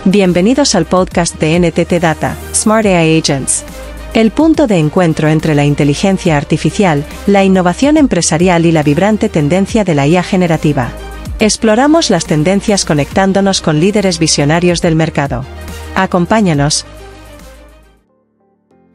Bienvenidos al podcast de NTT Data, Smart AI Agents. El punto de encuentro entre la inteligencia artificial, la innovación empresarial y la vibrante tendencia de la IA generativa. Exploramos las tendencias conectándonos con líderes visionarios del mercado. Acompáñanos.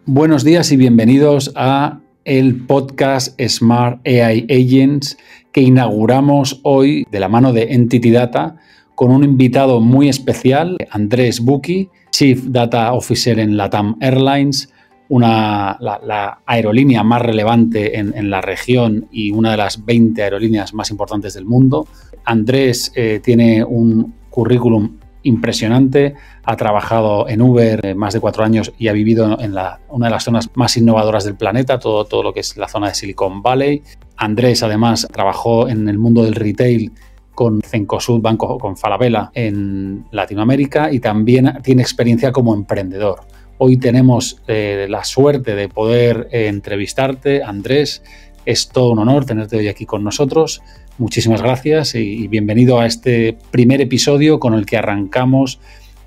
Buenos días y bienvenidos a el podcast Smart AI Agents que inauguramos hoy de la mano de NTT Data con un invitado muy especial, Andrés Bucchi, Chief Data Officer en LATAM Airlines, la aerolínea más relevante en la región y una de las 20 aerolíneas más importantes del mundo. Andrés tiene un currículum impresionante, ha trabajado en Uber más de 4 años y ha vivido en una de las zonas más innovadoras del planeta, todo lo que es la zona de Silicon Valley. Andrés además trabajó en el mundo del retail con Cencosud, Banco con Falabella en Latinoamérica y también tiene experiencia como emprendedor. Hoy tenemos la suerte de poder entrevistarte, Andrés. Es todo un honor tenerte hoy aquí con nosotros. Muchísimas gracias y bienvenido a este primer episodio con el que arrancamos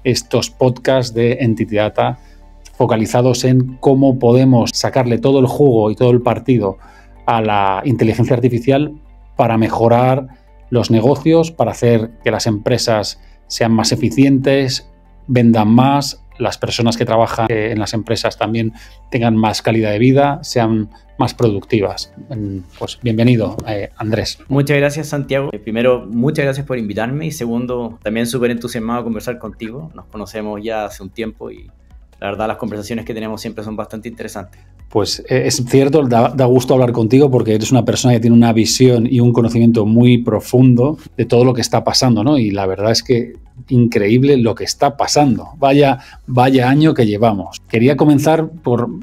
estos podcasts de NTT Data focalizados en cómo podemos sacarle todo el jugo y todo el partido a la inteligencia artificial para mejorar los negocios, para hacer que las empresas sean más eficientes, vendan más, las personas que trabajan en las empresas también tengan más calidad de vida, sean más productivas. Pues bienvenido, Andrés. Muchas gracias, Santiago. Primero, muchas gracias por invitarme y segundo, también súper entusiasmado de conversar contigo. Nos conocemos ya hace un tiempo y la verdad las conversaciones que tenemos siempre son bastante interesantes. Pues es cierto, da gusto hablar contigo porque eres una persona que tiene una visión y un conocimiento muy profundo de todo lo que está pasando, ¿no? Y la verdad es que increíble lo que está pasando. Vaya año que llevamos. Quería comenzar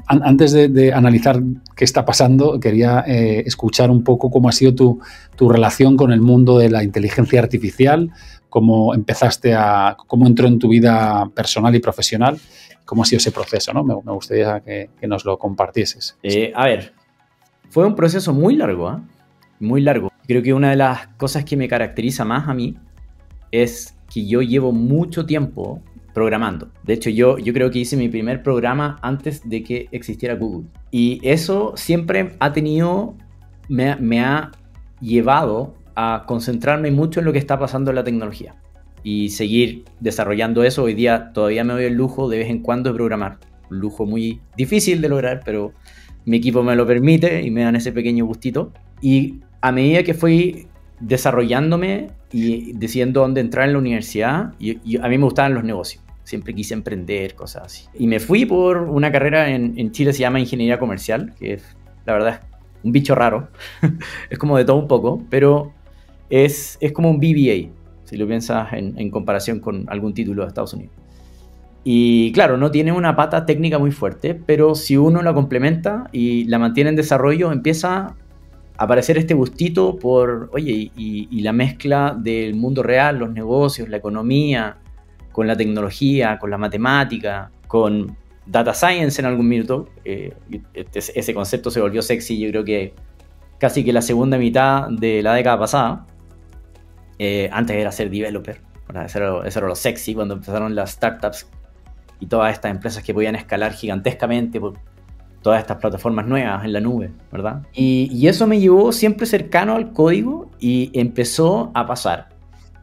antes de analizar qué está pasando, quería escuchar un poco cómo ha sido tu relación con el mundo de la inteligencia artificial, cómo cómo entró en tu vida personal y profesional. ¿Cómo ha sido ese proceso, no? Me gustaría que nos lo compartieses. Fue un proceso muy largo, muy largo. Creo que una de las cosas que me caracteriza más a mí es que yo llevo mucho tiempo programando. De hecho, yo creo que hice mi primer programa antes de que existiera Google. Y eso siempre me ha llevado a concentrarme mucho en lo que está pasando en la tecnología. Y seguir desarrollando eso. Hoy día todavía me doy el lujo de vez en cuando de programar. Un lujo muy difícil de lograr, pero mi equipo me lo permite y me dan ese pequeño gustito. Y a medida que fui desarrollándome y decidiendo dónde entrar en la universidad, y a mí me gustaban los negocios. Siempre quise emprender, cosas así. Y me fui por una carrera en Chile, se llama Ingeniería Comercial, que es, la verdad, es un bicho raro. Es como de todo un poco, pero es como un BBA. Si lo piensas en comparación con algún título de Estados Unidos. Y claro, no tiene una pata técnica muy fuerte, pero si uno la complementa y la mantiene en desarrollo, empieza a aparecer este gustito por, y la mezcla del mundo real, los negocios, la economía, con la tecnología, con la matemática, con data science en algún minuto. Ese concepto se volvió sexy, yo creo que casi que la segunda mitad de la década pasada. Antes era ser developer, eso era lo sexy cuando empezaron las startups y todas estas empresas que podían escalar gigantescamente por todas estas plataformas nuevas en la nube, ¿verdad? Y eso me llevó siempre cercano al código y empezó a pasar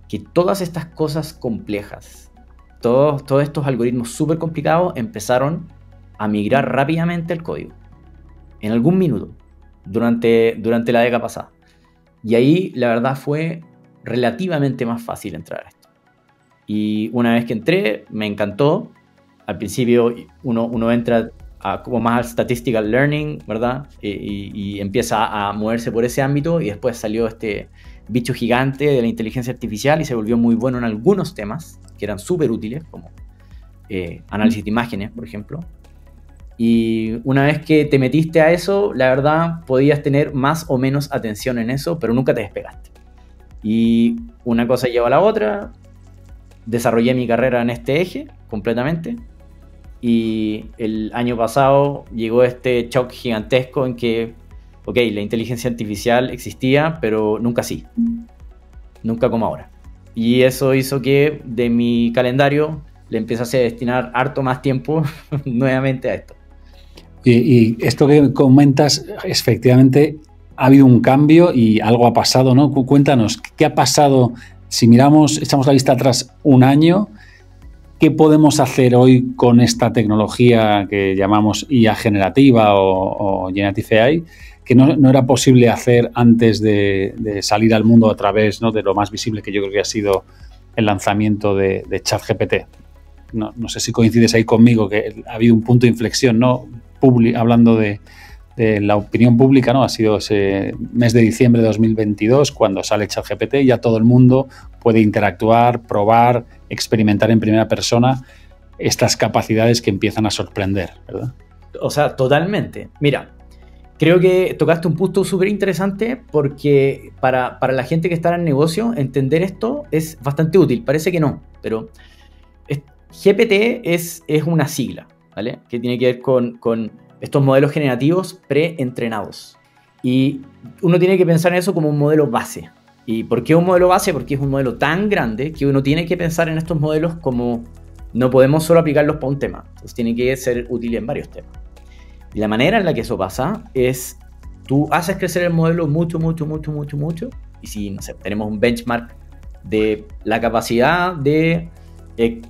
que todas estas cosas complejas, todos estos algoritmos súper complicados empezaron a migrar rápidamente al código en algún minuto durante la década pasada. Y ahí la verdad fue relativamente más fácil entrar a esto. Y una vez que entré, me encantó. Al principio uno entra como más al statistical learning, ¿verdad? Y empieza a moverse por ese ámbito y después salió este bicho gigante de la inteligencia artificial y se volvió muy bueno en algunos temas que eran súper útiles, como análisis de imágenes, por ejemplo. Y una vez que te metiste a eso, la verdad, podías tener más o menos atención en eso, pero nunca te despegaste. Y una cosa lleva a la otra, desarrollé mi carrera en este eje completamente y el año pasado llegó este shock gigantesco en que, la inteligencia artificial existía, pero nunca así, nunca como ahora. Y eso hizo que de mi calendario le empiezas a destinar harto más tiempo nuevamente a esto. Y esto que comentas, efectivamente, ha habido un cambio y algo ha pasado, ¿no? Cuéntanos, ¿qué ha pasado? Si miramos, echamos la vista atrás un año, ¿qué podemos hacer hoy con esta tecnología que llamamos IA generativa o Generative AI, que no era posible hacer antes de salir al mundo a través, ¿no?, de lo más visible, que yo creo que ha sido el lanzamiento de ChatGPT? No sé si coincides ahí conmigo, que ha habido un punto de inflexión, ¿no? Hablando de la opinión pública, ¿no? Ha sido ese mes de diciembre de 2022 cuando sale ChatGPT y ya todo el mundo puede interactuar, probar, experimentar en primera persona estas capacidades que empiezan a sorprender, ¿verdad? O sea, totalmente. Mira, creo que tocaste un punto súper interesante porque para la gente que está en el negocio, entender esto es bastante útil. Parece que no, pero GPT es una sigla, ¿vale? Que tiene que ver con estos modelos generativos preentrenados. Y uno tiene que pensar en eso como un modelo base. ¿Y por qué un modelo base? Porque es un modelo tan grande que uno tiene que pensar en estos modelos como no podemos solo aplicarlos para un tema. Entonces tiene que ser útil en varios temas. Y la manera en la que eso pasa es tú haces crecer el modelo mucho. Y si, no sé, tenemos un benchmark de la capacidad de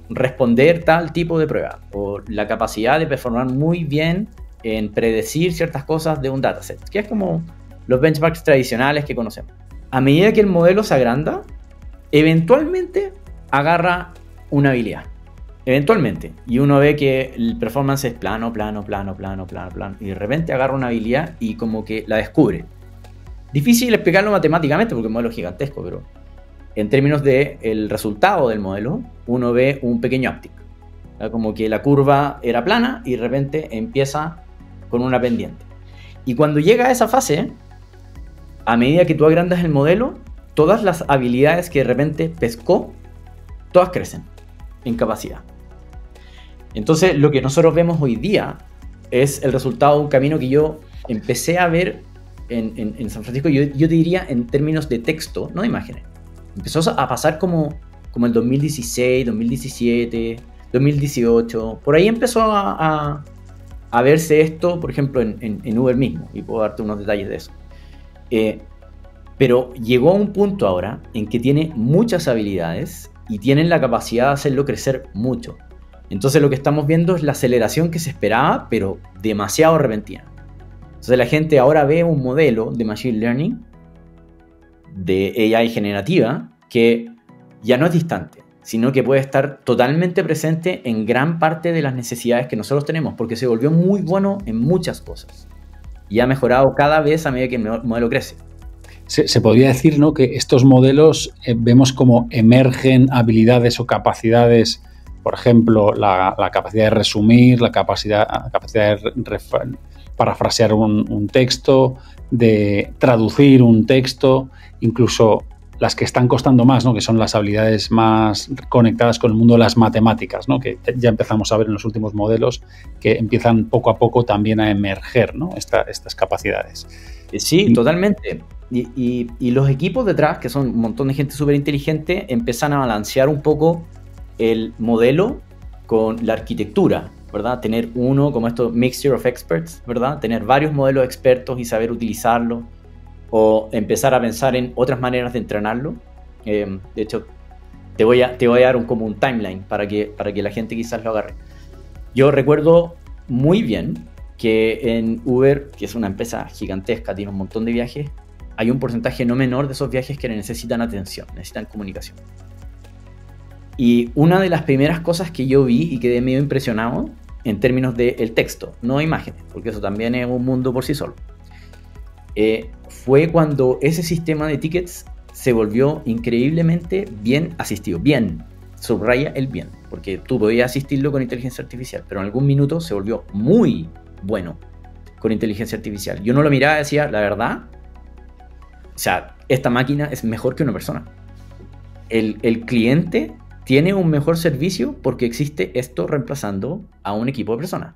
responder tal tipo de prueba o la capacidad de performar muy bien en predecir ciertas cosas de un dataset, que es como los benchmarks tradicionales que conocemos. A medida que el modelo se agranda, eventualmente agarra una habilidad. Eventualmente. Y uno ve que el performance es plano. Y de repente agarra una habilidad y como que la descubre. Difícil explicarlo matemáticamente porque el modelo es gigantesco, pero en términos del resultado del modelo, uno ve un pequeño uptick. Como que la curva era plana y de repente empieza con una pendiente. Y cuando llega a esa fase, a medida que tú agrandas el modelo, todas las habilidades que de repente pescó, todas crecen en capacidad. Entonces, lo que nosotros vemos hoy día es el resultado de un camino que yo empecé a ver en San Francisco. Yo te diría en términos de texto, no de imágenes. Empezó a pasar como el 2016, 2017, 2018. Por ahí empezó a verse esto, por ejemplo, en Uber mismo. Y puedo darte unos detalles de eso. Pero llegó a un punto ahora en que tiene muchas habilidades y tienen la capacidad de hacerlo crecer mucho. Entonces lo que estamos viendo es la aceleración que se esperaba, pero demasiado repentina. Entonces la gente ahora ve un modelo de Machine Learning, de AI generativa, que ya no es distante, sino que puede estar totalmente presente en gran parte de las necesidades que nosotros tenemos, porque se volvió muy bueno en muchas cosas. Y ha mejorado cada vez a medida que el modelo crece. Se podría decir, ¿no?, que estos modelos vemos como emergen habilidades o capacidades, por ejemplo, la capacidad de resumir, la capacidad de parafrasear un texto, de traducir un texto, incluso las que están costando más, ¿no?, que son las habilidades más conectadas con el mundo de las matemáticas, ¿no?, que ya empezamos a ver en los últimos modelos que empiezan poco a poco también a emerger, ¿no?, estas capacidades. Sí, totalmente. Y los equipos detrás, que son un montón de gente súper inteligente, empiezan a balancear un poco el modelo con la arquitectura, ¿verdad? Tener uno como esto, mixture of experts, ¿verdad? Tener varios modelos expertos y saber utilizarlo, o empezar a pensar en otras maneras de entrenarlo. De hecho, te voy a dar como un timeline para que la gente quizás lo agarre. Yo recuerdo muy bien que en Uber, que es una empresa gigantesca, tiene un montón de viajes, hay un porcentaje no menor de esos viajes que necesitan atención, necesitan comunicación. Y una de las primeras cosas que yo vi y quedé medio impresionado en términos del texto, no imágenes, porque eso también es un mundo por sí solo, fue cuando ese sistema de tickets se volvió increíblemente bien asistido. Bien, subraya el bien, porque tú podías asistirlo con inteligencia artificial, pero en algún minuto se volvió muy bueno con inteligencia artificial. Yo no lo miraba y decía, la verdad, o sea, esta máquina es mejor que una persona. El cliente tiene un mejor servicio porque existe esto reemplazando a un equipo de personas.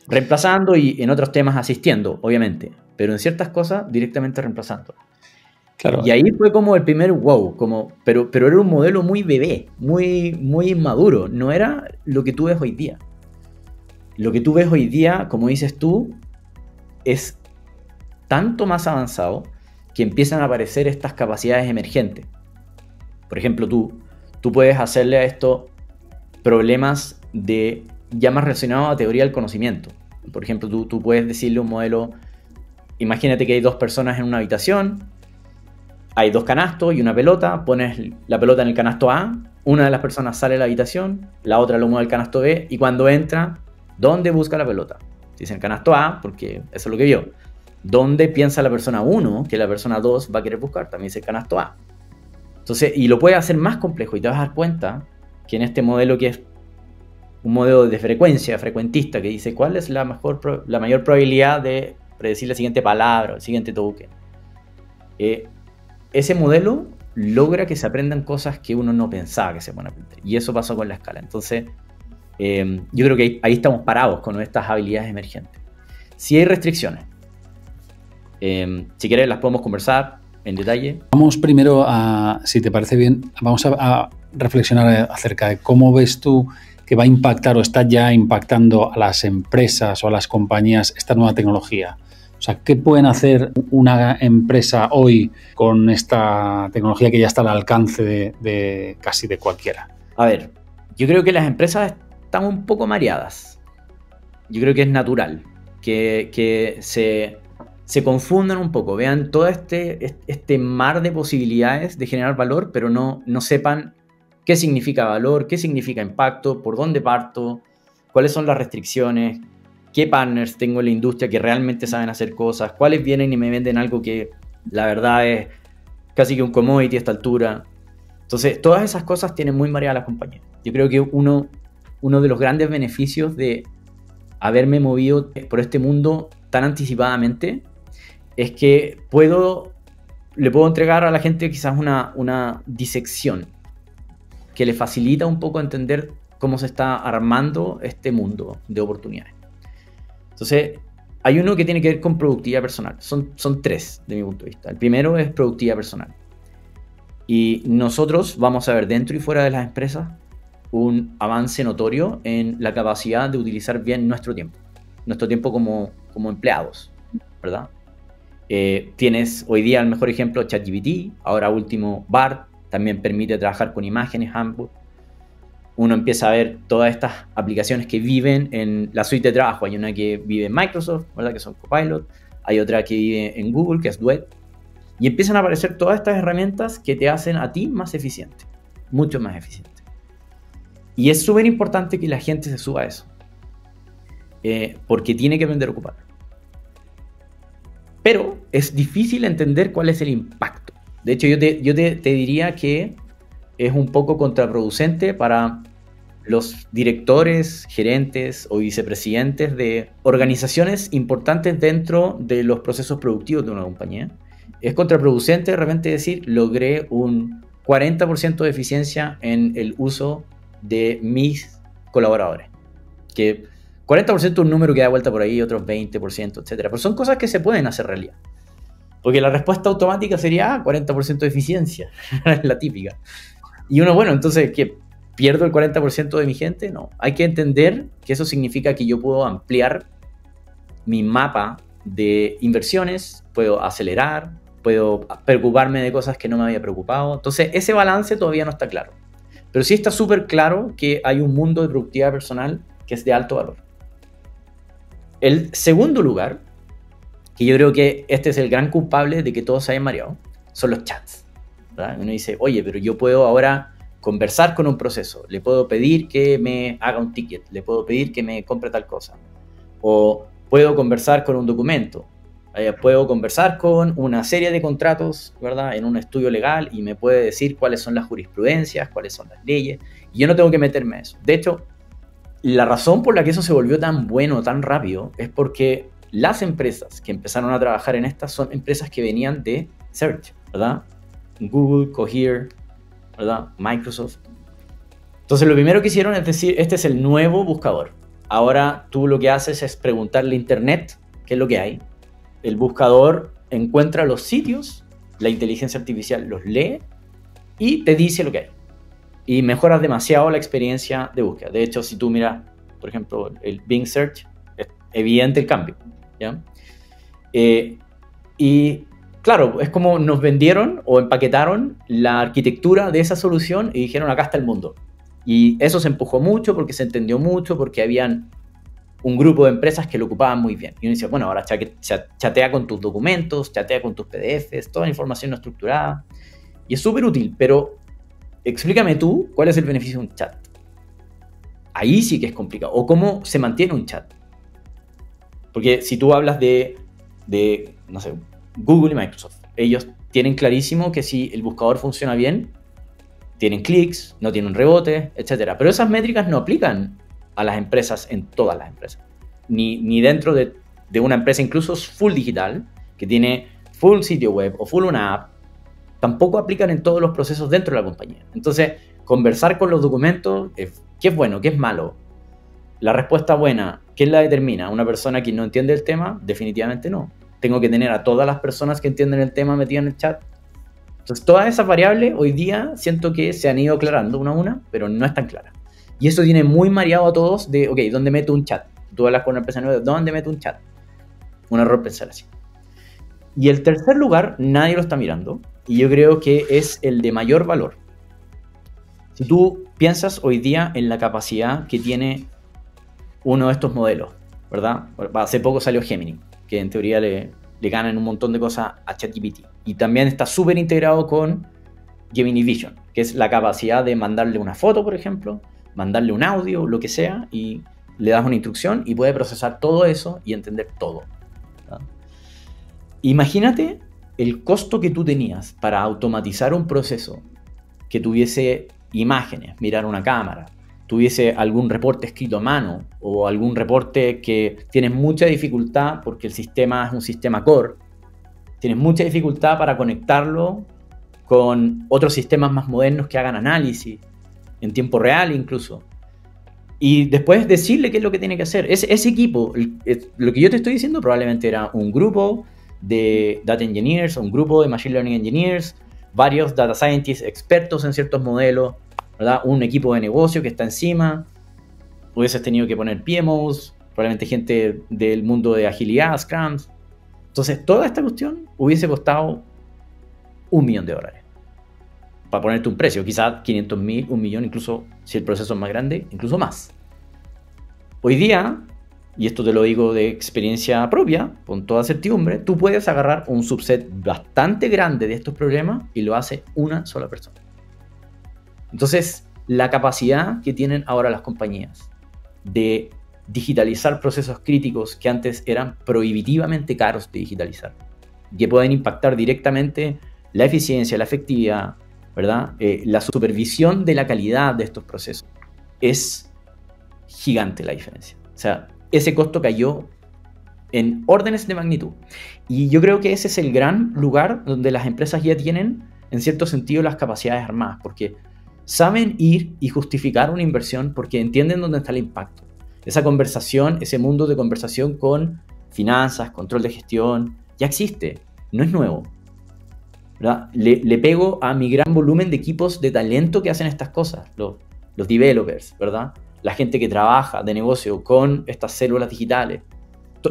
Reemplazando y en otros temas asistiendo, obviamente, pero en ciertas cosas directamente reemplazando. Claro. Y ahí fue como el primer wow, pero era un modelo muy bebé, muy, muy inmaduro, no era lo que tú ves hoy día. Lo que tú ves hoy día, como dices tú, es tanto más avanzado que empiezan a aparecer estas capacidades emergentes. Por ejemplo, tú puedes hacerle a esto problemas ya más relacionados a teoría del conocimiento. Por ejemplo, tú puedes decirle a un modelo, imagínate que hay dos personas en una habitación, hay dos canastos y una pelota, pones la pelota en el canasto A, una de las personas sale de la habitación, la otra lo mueve al canasto B, y cuando entra, ¿dónde busca la pelota? Dice el canasto A, porque eso es lo que vio. ¿Dónde piensa la persona 1 que la persona 2 va a querer buscar? También dice el canasto A. Entonces, y lo puede hacer más complejo, y te vas a dar cuenta que en este modelo, que es un modelo de frecuencia, frecuentista, que dice cuál es la mayor probabilidad de predecir la siguiente palabra o el siguiente token. Ese modelo logra que se aprendan cosas que uno no pensaba que se pueden aprender. Y eso pasó con la escala. Entonces, yo creo que ahí estamos parados con estas habilidades emergentes. Si hay restricciones, si quieres las podemos conversar en detalle. Vamos primero si te parece bien, vamos a reflexionar acerca de cómo ves tú que va a impactar o está ya impactando a las empresas o a las compañías esta nueva tecnología. O sea, ¿qué pueden hacer una empresa hoy con esta tecnología que ya está al alcance de casi de cualquiera? A ver, yo creo que las empresas están un poco mareadas. Yo creo que es natural que se confundan un poco, vean todo este mar de posibilidades de generar valor, pero no sepan qué significa valor, qué significa impacto, por dónde parto, cuáles son las restricciones, qué partners tengo en la industria que realmente saben hacer cosas, cuáles vienen y me venden algo que la verdad es casi que un commodity a esta altura. Entonces, todas esas cosas tienen muy mareada a las compañías. Yo creo que uno de los grandes beneficios de haberme movido por este mundo tan anticipadamente es que le puedo entregar a la gente quizás una disección que le facilita un poco entender cómo se está armando este mundo de oportunidades. Entonces, hay uno que tiene que ver con productividad personal. Son tres, de mi punto de vista. El primero es productividad personal. Y nosotros vamos a ver dentro y fuera de las empresas un avance notorio en la capacidad de utilizar bien nuestro tiempo como empleados, ¿verdad? Tienes hoy día el mejor ejemplo ChatGPT, ahora último BART, también permite trabajar con imágenes, Handbook. Uno empieza a ver todas estas aplicaciones que viven en la suite de trabajo. Hay una que vive en Microsoft, ¿verdad? Que son Copilot. Hay otra que vive en Google, que es Duet. Y empiezan a aparecer todas estas herramientas que te hacen a ti más eficiente, mucho más eficiente. Y es súper importante que la gente se suba a eso, porque tiene que aprender a ocuparlo. Pero es difícil entender cuál es el impacto. De hecho, yo te diría que es un poco contraproducente para los directores, gerentes o vicepresidentes de organizaciones importantes dentro de los procesos productivos de una compañía. Es contraproducente de repente decir, logré un 40% de eficiencia en el uso de mis colaboradores. Que 40% es un número que da vuelta por ahí, otros 20%, etc. Pero son cosas que se pueden hacer realidad. Porque la respuesta automática sería 40% de eficiencia, es la típica. Y uno, bueno, entonces, ¿qué? ¿Pierdo el 40% de mi gente? No. Hay que entender que eso significa que yo puedo ampliar mi mapa de inversiones, puedo acelerar, puedo preocuparme de cosas que no me había preocupado. Entonces, ese balance todavía no está claro. Pero sí está súper claro que hay un mundo de productividad personal que es de alto valor. El segundo lugar, que yo creo que este es el gran culpable de que todos se hayan mareado, son los chats, ¿verdad? Uno dice, oye, pero yo puedo ahora conversar con un proceso, le puedo pedir que me haga un ticket, le puedo pedir que me compre tal cosa, o puedo conversar con un documento, puedo conversar con una serie de contratos, ¿verdad? En un estudio legal y me puede decir cuáles son las jurisprudencias, cuáles son las leyes, y yo no tengo que meterme a eso. De hecho, la razón por la que eso se volvió tan bueno, tan rápido, es porque las empresas que empezaron a trabajar en estas son empresas que venían de Search, ¿verdad? Google, Cohere, ¿verdad? Microsoft. Entonces lo primero que hicieron es decir, este es el nuevo buscador. Ahora tú lo que haces es preguntarle a Internet qué es lo que hay. El buscador encuentra los sitios la inteligencia artificial los lee y te dice lo que hay. Y mejoras demasiado la experiencia de búsqueda. De hecho, si tú miras, por ejemplo, el Bing Search, es evidente el cambio, ¿ya? Y claro, es como nos vendieron o empaquetaron la arquitectura de esa solución y dijeron, acá está el mundo. Y eso se empujó mucho porque se entendió mucho, porque habían un grupo de empresas que lo ocupaban muy bien. Y uno decía, bueno, ahora chatea con tus documentos, chatea con tus PDFs, toda la información no estructurada. Y es súper útil, pero explícame tú cuál es el beneficio de un chat. Ahí sí que es complicado. O cómo se mantiene un chat. Porque si tú hablas de no sé, Google y Microsoft, ellos tienen clarísimo que si el buscador funciona bien, tienen clics, no tienen rebotes, etc. Pero esas métricas no aplican a las empresas en todas las empresas. Ni dentro de una empresa incluso full digital, que tiene full sitio web o full una app, tampoco aplican en todos los procesos dentro de la compañía. Entonces, conversar con los documentos, ¿qué es bueno? ¿Qué es malo? La respuesta buena, ¿quién la determina? ¿Una persona que no entiende el tema? Definitivamente no. Tengo que tener a todas las personas que entienden el tema metidas en el chat. Entonces, todas esas variables hoy día siento que se han ido aclarando una a una, pero no están claras. Y eso tiene muy mareado a todos de, ok, ¿dónde meto un chat? Tú hablas con una empresa nueva, ¿dónde meto un chat? Un error pensar así. Y el tercer lugar, nadie lo está mirando, y yo creo que es el de mayor valor. Si tú piensas hoy día en la capacidad que tiene uno de estos modelos, ¿verdad? Hace poco salió Gemini, que en teoría le ganan un montón de cosas a ChatGPT. Y también está súper integrado con Gemini Vision, que es la capacidad de mandarle una foto, por ejemplo, mandarle un audio, lo que sea, y le das una instrucción y puede procesar todo eso y entender todo, ¿verdad? Imagínate el costo que tú tenías para automatizar un proceso que tuviese imágenes, mirar una cámara, tuviese algún reporte escrito a mano o algún reporte que tienes mucha dificultad porque el sistema es un sistema core, tienes mucha dificultad para conectarlo con otros sistemas más modernos que hagan análisis en tiempo real incluso, y después decirle qué es lo que tiene que hacer. Ese equipo, lo que yo te estoy diciendo probablemente era un grupo de data engineers, un grupo de machine learning engineers, varios data scientists expertos en ciertos modelos, ¿verdad? Un equipo de negocio que está encima, hubieses tenido que poner PMOs, probablemente gente del mundo de agilidad, Scrums. Entonces toda esta cuestión hubiese costado $1 millón, para ponerte un precio, quizás 500.000, 1 millón, incluso si el proceso es más grande, incluso más. Hoy día, y esto te lo digo de experiencia propia, con toda certidumbre, tú puedes agarrar un subset bastante grande de estos problemas y lo hace una sola persona. Entonces, la capacidad que tienen ahora las compañías de digitalizar procesos críticos que antes eran prohibitivamente caros de digitalizar, que pueden impactar directamente la eficiencia, la efectividad, ¿verdad? La supervisión de la calidad de estos procesos, es gigante la diferencia. O sea, ese costo cayó en órdenes de magnitud. Y yo creo que ese es el gran lugar donde las empresas ya tienen, en cierto sentido, las capacidades armadas, porque saben ir y justificar una inversión porque entienden dónde está el impacto. Esa conversación, ese mundo de conversación con finanzas, control de gestión, ya existe, no es nuevo, ¿verdad? Le pego a mi gran volumen de equipos de talento que hacen estas cosas, los developers, ¿verdad? La gente que trabaja de negocio con estas células digitales.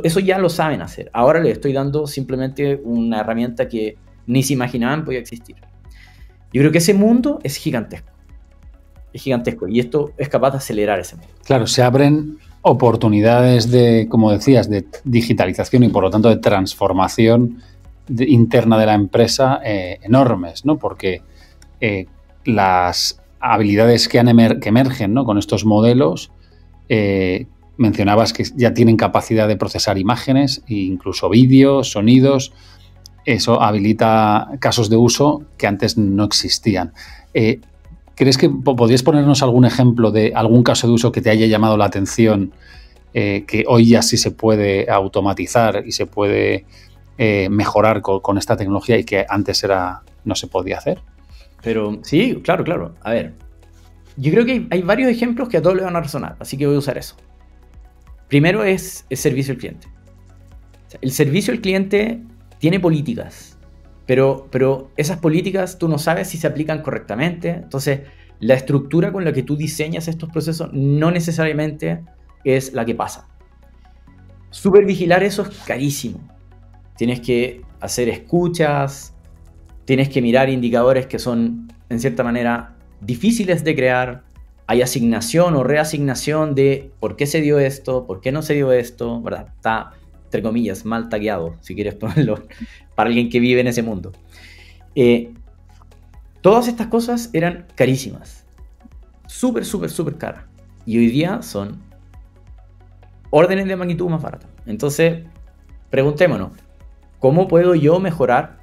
Eso ya lo saben hacer. Ahora les estoy dando simplemente una herramienta que ni se imaginaban podía existir. Yo creo que ese mundo es gigantesco. Es gigantesco y esto es capaz de acelerar ese mundo. Claro, se abren oportunidades de, como decías, de digitalización y por lo tanto de transformación interna de la empresa enormes, ¿no? Porque las habilidades que emergen, ¿no? Con estos modelos, mencionabas que ya tienen capacidad de procesar imágenes, e incluso vídeos, sonidos. Eso habilita casos de uso que antes no existían. ¿Crees que podrías ponernos algún ejemplo de algún caso de uso que te haya llamado la atención, que hoy ya sí se puede automatizar y se puede mejorar con esta tecnología y que antes no se podía hacer? Pero sí, claro. A ver, yo creo que hay varios ejemplos que a todos les van a resonar, así que voy a usar eso. Primero es el servicio al cliente. O sea, el servicio al cliente tiene políticas pero esas políticas tú no sabes si se aplican correctamente. Entonces, la estructura con la que tú diseñas estos procesos no necesariamente es la que pasa. Supervigilar eso es carísimo. Tienes que hacer escuchas, tienes que mirar indicadores que son, en cierta manera, difíciles de crear. Hay asignación o reasignación de por qué se dio esto, por qué no se dio esto, ¿verdad? Está, entre comillas, mal tagueado, si quieres ponerlo, para alguien que vive en ese mundo. Todas estas cosas eran carísimas. Súper, súper, súper caras. Y hoy día son órdenes de magnitud más baratas. Entonces, preguntémonos, ¿cómo puedo yo mejorar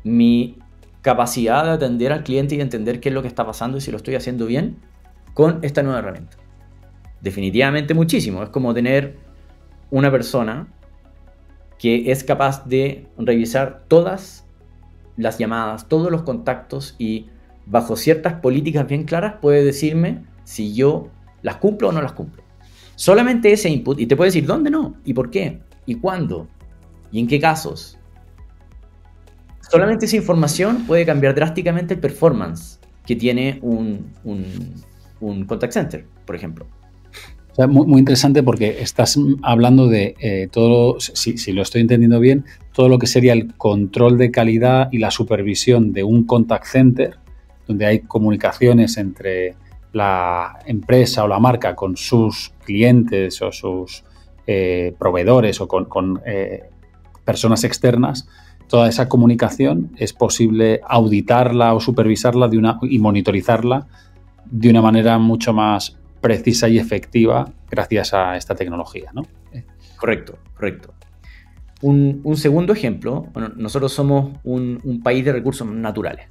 mi capacidad de atender al cliente y entender qué es lo que está pasando y si lo estoy haciendo bien con esta nueva herramienta? Definitivamente muchísimo. Es como tener una persona que es capaz de revisar todas las llamadas, todos los contactos y bajo ciertas políticas bien claras puede decirme si yo las cumplo o no las cumplo. Solamente ese input, y te puede decir dónde no, y por qué, y cuándo, y en qué casos. Solamente esa información puede cambiar drásticamente el performance que tiene un contact center, por ejemplo. O sea, muy interesante porque estás hablando de todo, si lo estoy entendiendo bien, todo lo que sería el control de calidad y la supervisión de un contact center, donde hay comunicaciones entre la empresa o la marca con sus clientes o sus proveedores o con personas externas. Toda esa comunicación es posible auditarla o supervisarla y monitorizarla de una manera mucho más precisa y efectiva gracias a esta tecnología, ¿no? Correcto, correcto. Un segundo ejemplo, bueno, nosotros somos un país de recursos naturales.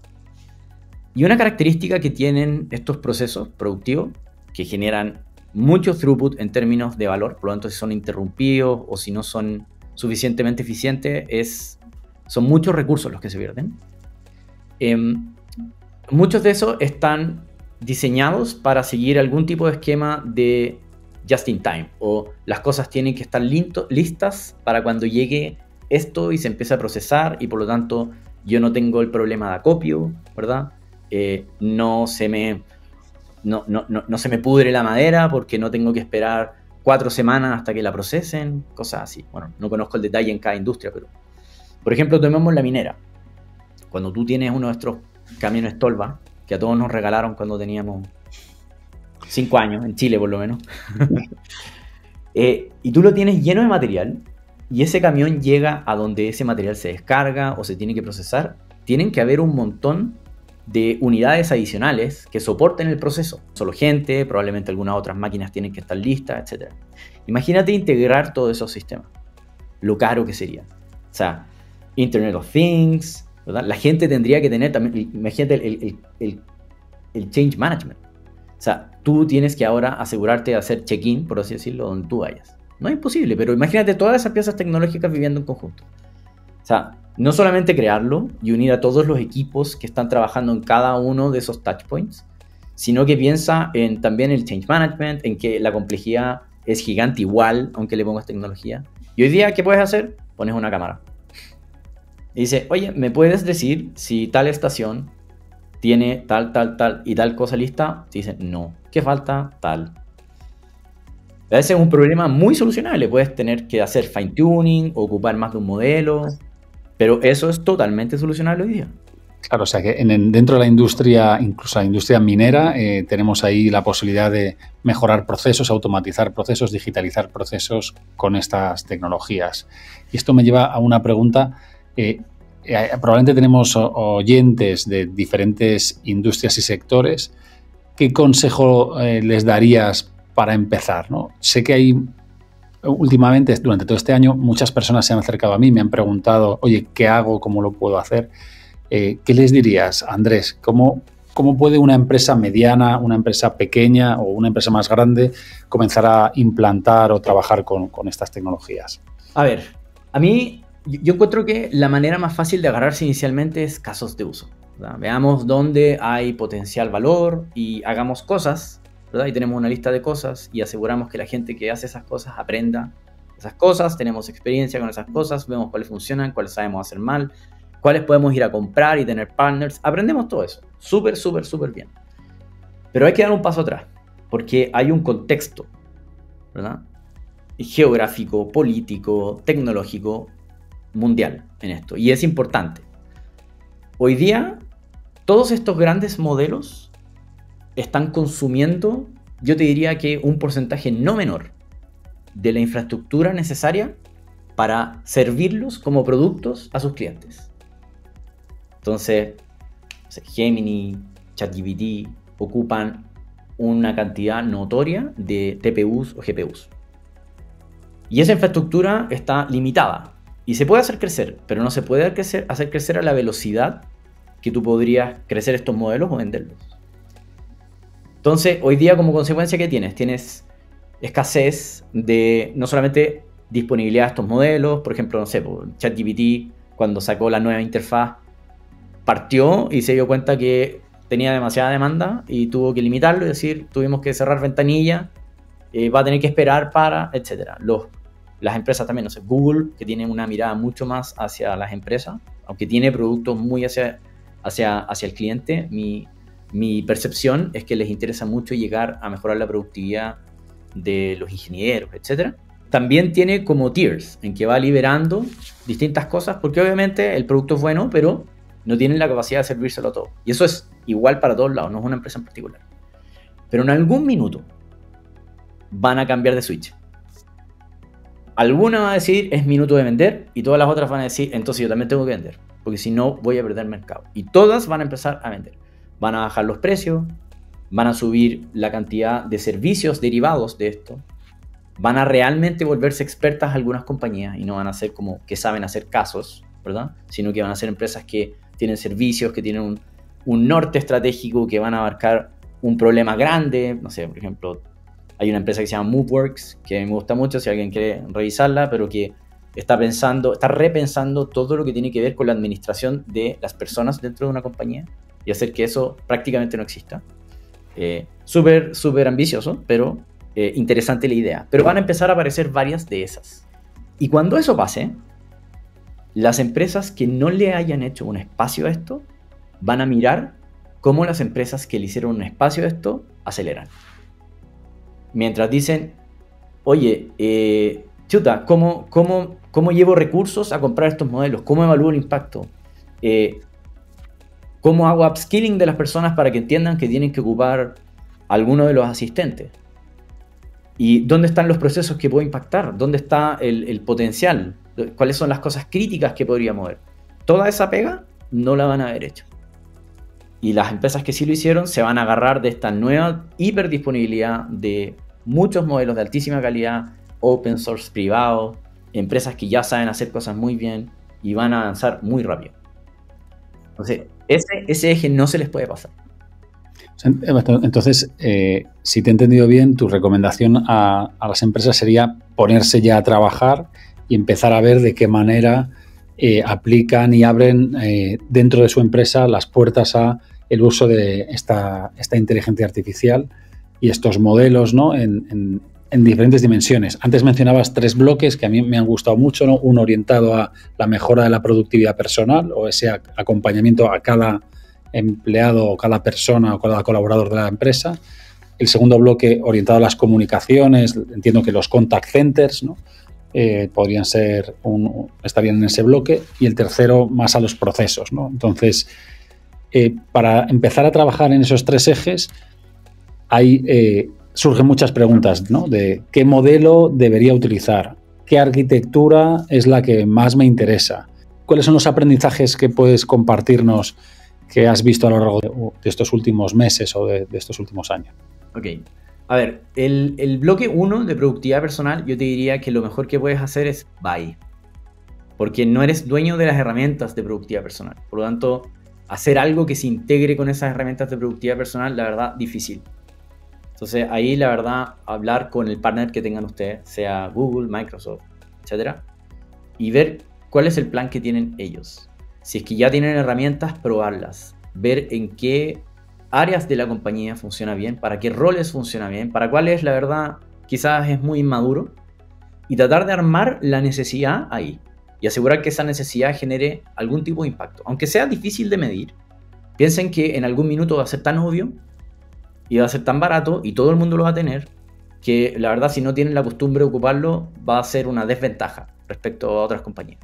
Y una característica que tienen estos procesos productivos, que generan mucho throughput en términos de valor, por lo tanto si son interrumpidos o si no son suficientemente eficientes, son muchos recursos los que se pierden. Muchos de esos están diseñados para seguir algún tipo de esquema de just in time, o las cosas tienen que estar listas para cuando llegue esto y se empiece a procesar, y por lo tanto yo no tengo el problema de acopio, ¿verdad? No se me pudre la madera porque no tengo que esperar 4 semanas hasta que la procesen, cosas así. Bueno, no conozco el detalle en cada industria, pero por ejemplo, tomemos la minera. Cuando tú tienes uno de estos camiones Tolva, que a todos nos regalaron cuando teníamos 5 años, en Chile por lo menos, y tú lo tienes lleno de material, y ese camión llega a donde ese material se descarga o se tiene que procesar, tienen que haber un montón de unidades adicionales que soporten el proceso. Solo gente, probablemente algunas otras máquinas tienen que estar listas, etc. Imagínate integrar todos esos sistemas. Lo caro que sería. O sea, Internet of Things, ¿verdad? La gente tendría que tener también, imagínate el change management. O sea, tú tienes que ahora asegurarte de hacer check-in, por así decirlo, donde tú vayas. No es imposible, pero imagínate todas esas piezas tecnológicas viviendo en conjunto. O sea, no solamente crearlo y unir a todos los equipos que están trabajando en cada uno de esos touchpoints, sino que piensa en también el change management, en que la complejidad es gigante igual, aunque le pongas tecnología. Y hoy día, ¿qué puedes hacer? Pones una cámara. Y dice, oye, ¿me puedes decir si tal estación tiene tal y tal cosa lista? Te dicen, no. ¿Qué falta? Tal. A veces es un problema muy solucionable. Puedes tener que hacer fine tuning, ocupar más de un modelo, pero eso es totalmente solucionable hoy día. Claro, o sea que dentro de la industria, incluso la industria minera, tenemos ahí la posibilidad de mejorar procesos, automatizar procesos, digitalizar procesos con estas tecnologías. Y esto me lleva a una pregunta. Probablemente tenemos oyentes de diferentes industrias y sectores. ¿Qué consejo les darías para empezar, ¿no? Sé que hay últimamente, durante todo este año, muchas personas se han acercado a mí, me han preguntado, oye, ¿qué hago? ¿Cómo lo puedo hacer? ¿Qué les dirías, Andrés? ¿Cómo puede una empresa mediana, una empresa pequeña o una empresa más grande comenzar a implantar o trabajar con estas tecnologías? A ver, a mí yo encuentro que la manera más fácil de agarrarse inicialmente es casos de uso, ¿verdad? Veamos dónde hay potencial valor y hagamos cosas, ¿verdad? Y tenemos una lista de cosas y aseguramos que la gente que hace esas cosas aprenda esas cosas, tenemos experiencia con esas cosas, vemos cuáles funcionan, cuáles sabemos hacer mal, cuáles podemos ir a comprar y tener partners. Aprendemos todo eso. Súper, súper, súper bien. Pero hay que dar un paso atrás, porque hay un contexto, ¿verdad? Geográfico, político, tecnológico, mundial en esto. Y es importante. Hoy día, todos estos grandes modelos están consumiendo, yo te diría que un porcentaje no menor de la infraestructura necesaria para servirlos como productos a sus clientes. Entonces, Gemini, ChatGPT ocupan una cantidad notoria de TPUs o GPUs. Y esa infraestructura está limitada. Y se puede hacer crecer, pero no se puede hacer crecer a la velocidad que tú podrías crecer estos modelos o venderlos. Entonces, hoy día como consecuencia, ¿qué tienes? Tienes escasez de no solamente disponibilidad de estos modelos, por ejemplo, no sé, ChatGPT cuando sacó la nueva interfaz partió y se dio cuenta que tenía demasiada demanda y tuvo que limitarlo, es decir, tuvimos que cerrar ventanilla, va a tener que esperar para, etcétera. Las empresas también, no sé, Google, que tiene una mirada mucho más hacia las empresas, aunque tiene productos muy hacia el cliente, mi percepción es que les interesa mucho llegar a mejorar la productividad de los ingenieros, etcétera. También tiene como tiers, en que va liberando distintas cosas, porque obviamente el producto es bueno, pero no tienen la capacidad de servírselo a todo. Y eso es igual para todos lados, no es una empresa en particular. Pero en algún minuto van a cambiar de switch. Alguna va a decir es minuto de vender y todas las otras van a decir entonces yo también tengo que vender, porque si no voy a perder mercado. Y todas van a empezar a vender. Van a bajar los precios, van a subir la cantidad de servicios derivados de esto, van a realmente volverse expertas algunas compañías y no van a ser como que saben hacer casos, ¿verdad? Sino que van a ser empresas que tienen servicios, que tienen un norte estratégico, que van a abarcar un problema grande. No sé, por ejemplo, hay una empresa que se llama Moveworks, que a mí me gusta mucho si alguien quiere revisarla, pero que está repensando todo lo que tiene que ver con la administración de las personas dentro de una compañía y hacer que eso prácticamente no exista. Súper, súper ambicioso, pero interesante la idea. Pero van a empezar a aparecer varias de esas. Y cuando eso pase, las empresas que no le hayan hecho un espacio a esto van a mirar cómo las empresas que le hicieron un espacio a esto aceleran. Mientras dicen, oye, chuta, ¿cómo llevo recursos a comprar estos modelos? ¿Cómo evalúo el impacto? ¿Cómo hago upskilling de las personas para que entiendan que tienen que ocupar alguno de los asistentes? ¿Y dónde están los procesos que puedo impactar? ¿Dónde está el potencial? ¿Cuáles son las cosas críticas que podría mover? Toda esa pega no la van a haber hecho. Y las empresas que sí lo hicieron se van a agarrar de esta nueva hiperdisponibilidad de muchos modelos de altísima calidad, open source privado, empresas que ya saben hacer cosas muy bien y van a avanzar muy rápido. Entonces, ese eje no se les puede pasar. Entonces, si te he entendido bien, tu recomendación a las empresas sería ponerse ya a trabajar y empezar a ver de qué manera aplican y abren dentro de su empresa las puertas a el uso de esta inteligencia artificial y estos modelos, ¿no? en diferentes dimensiones. Antes mencionabas 3 bloques que a mí me han gustado mucho, ¿no? Uno orientado a la mejora de la productividad personal o ese acompañamiento a cada empleado o cada persona o cada colaborador de la empresa. El segundo bloque orientado a las comunicaciones, entiendo que los contact centers, ¿no? Podrían ser estarían en ese bloque, y el tercero más a los procesos, ¿no? Entonces, para empezar a trabajar en esos 3 ejes, surgen muchas preguntas, ¿no? De qué modelo debería utilizar, qué arquitectura es la que más me interesa, cuáles son los aprendizajes que puedes compartirnos que has visto a lo largo de estos últimos meses o de estos últimos años. Ok. A ver, el bloque 1 de productividad personal, yo te diría que lo mejor que puedes hacer es buy. Porque no eres dueño de las herramientas de productividad personal. Por lo tanto, hacer algo que se integre con esas herramientas de productividad personal, la verdad, difícil. Entonces, ahí, la verdad, hablar con el partner que tengan ustedes, sea Google, Microsoft, etc. Y ver cuál es el plan que tienen ellos. Si es que ya tienen herramientas, probarlas. Ver en qué áreas de la compañía funciona bien, para qué roles funciona bien, para cuáles, la verdad, quizás es muy inmaduro, y tratar de armar la necesidad ahí. y asegurar que esa necesidad genere algún tipo de impacto. Aunque sea difícil de medir, piensen que en algún minuto va a ser tan obvio y va a ser tan barato y todo el mundo lo va a tener, que la verdad si no tienen la costumbre de ocuparlo va a ser una desventaja respecto a otras compañías.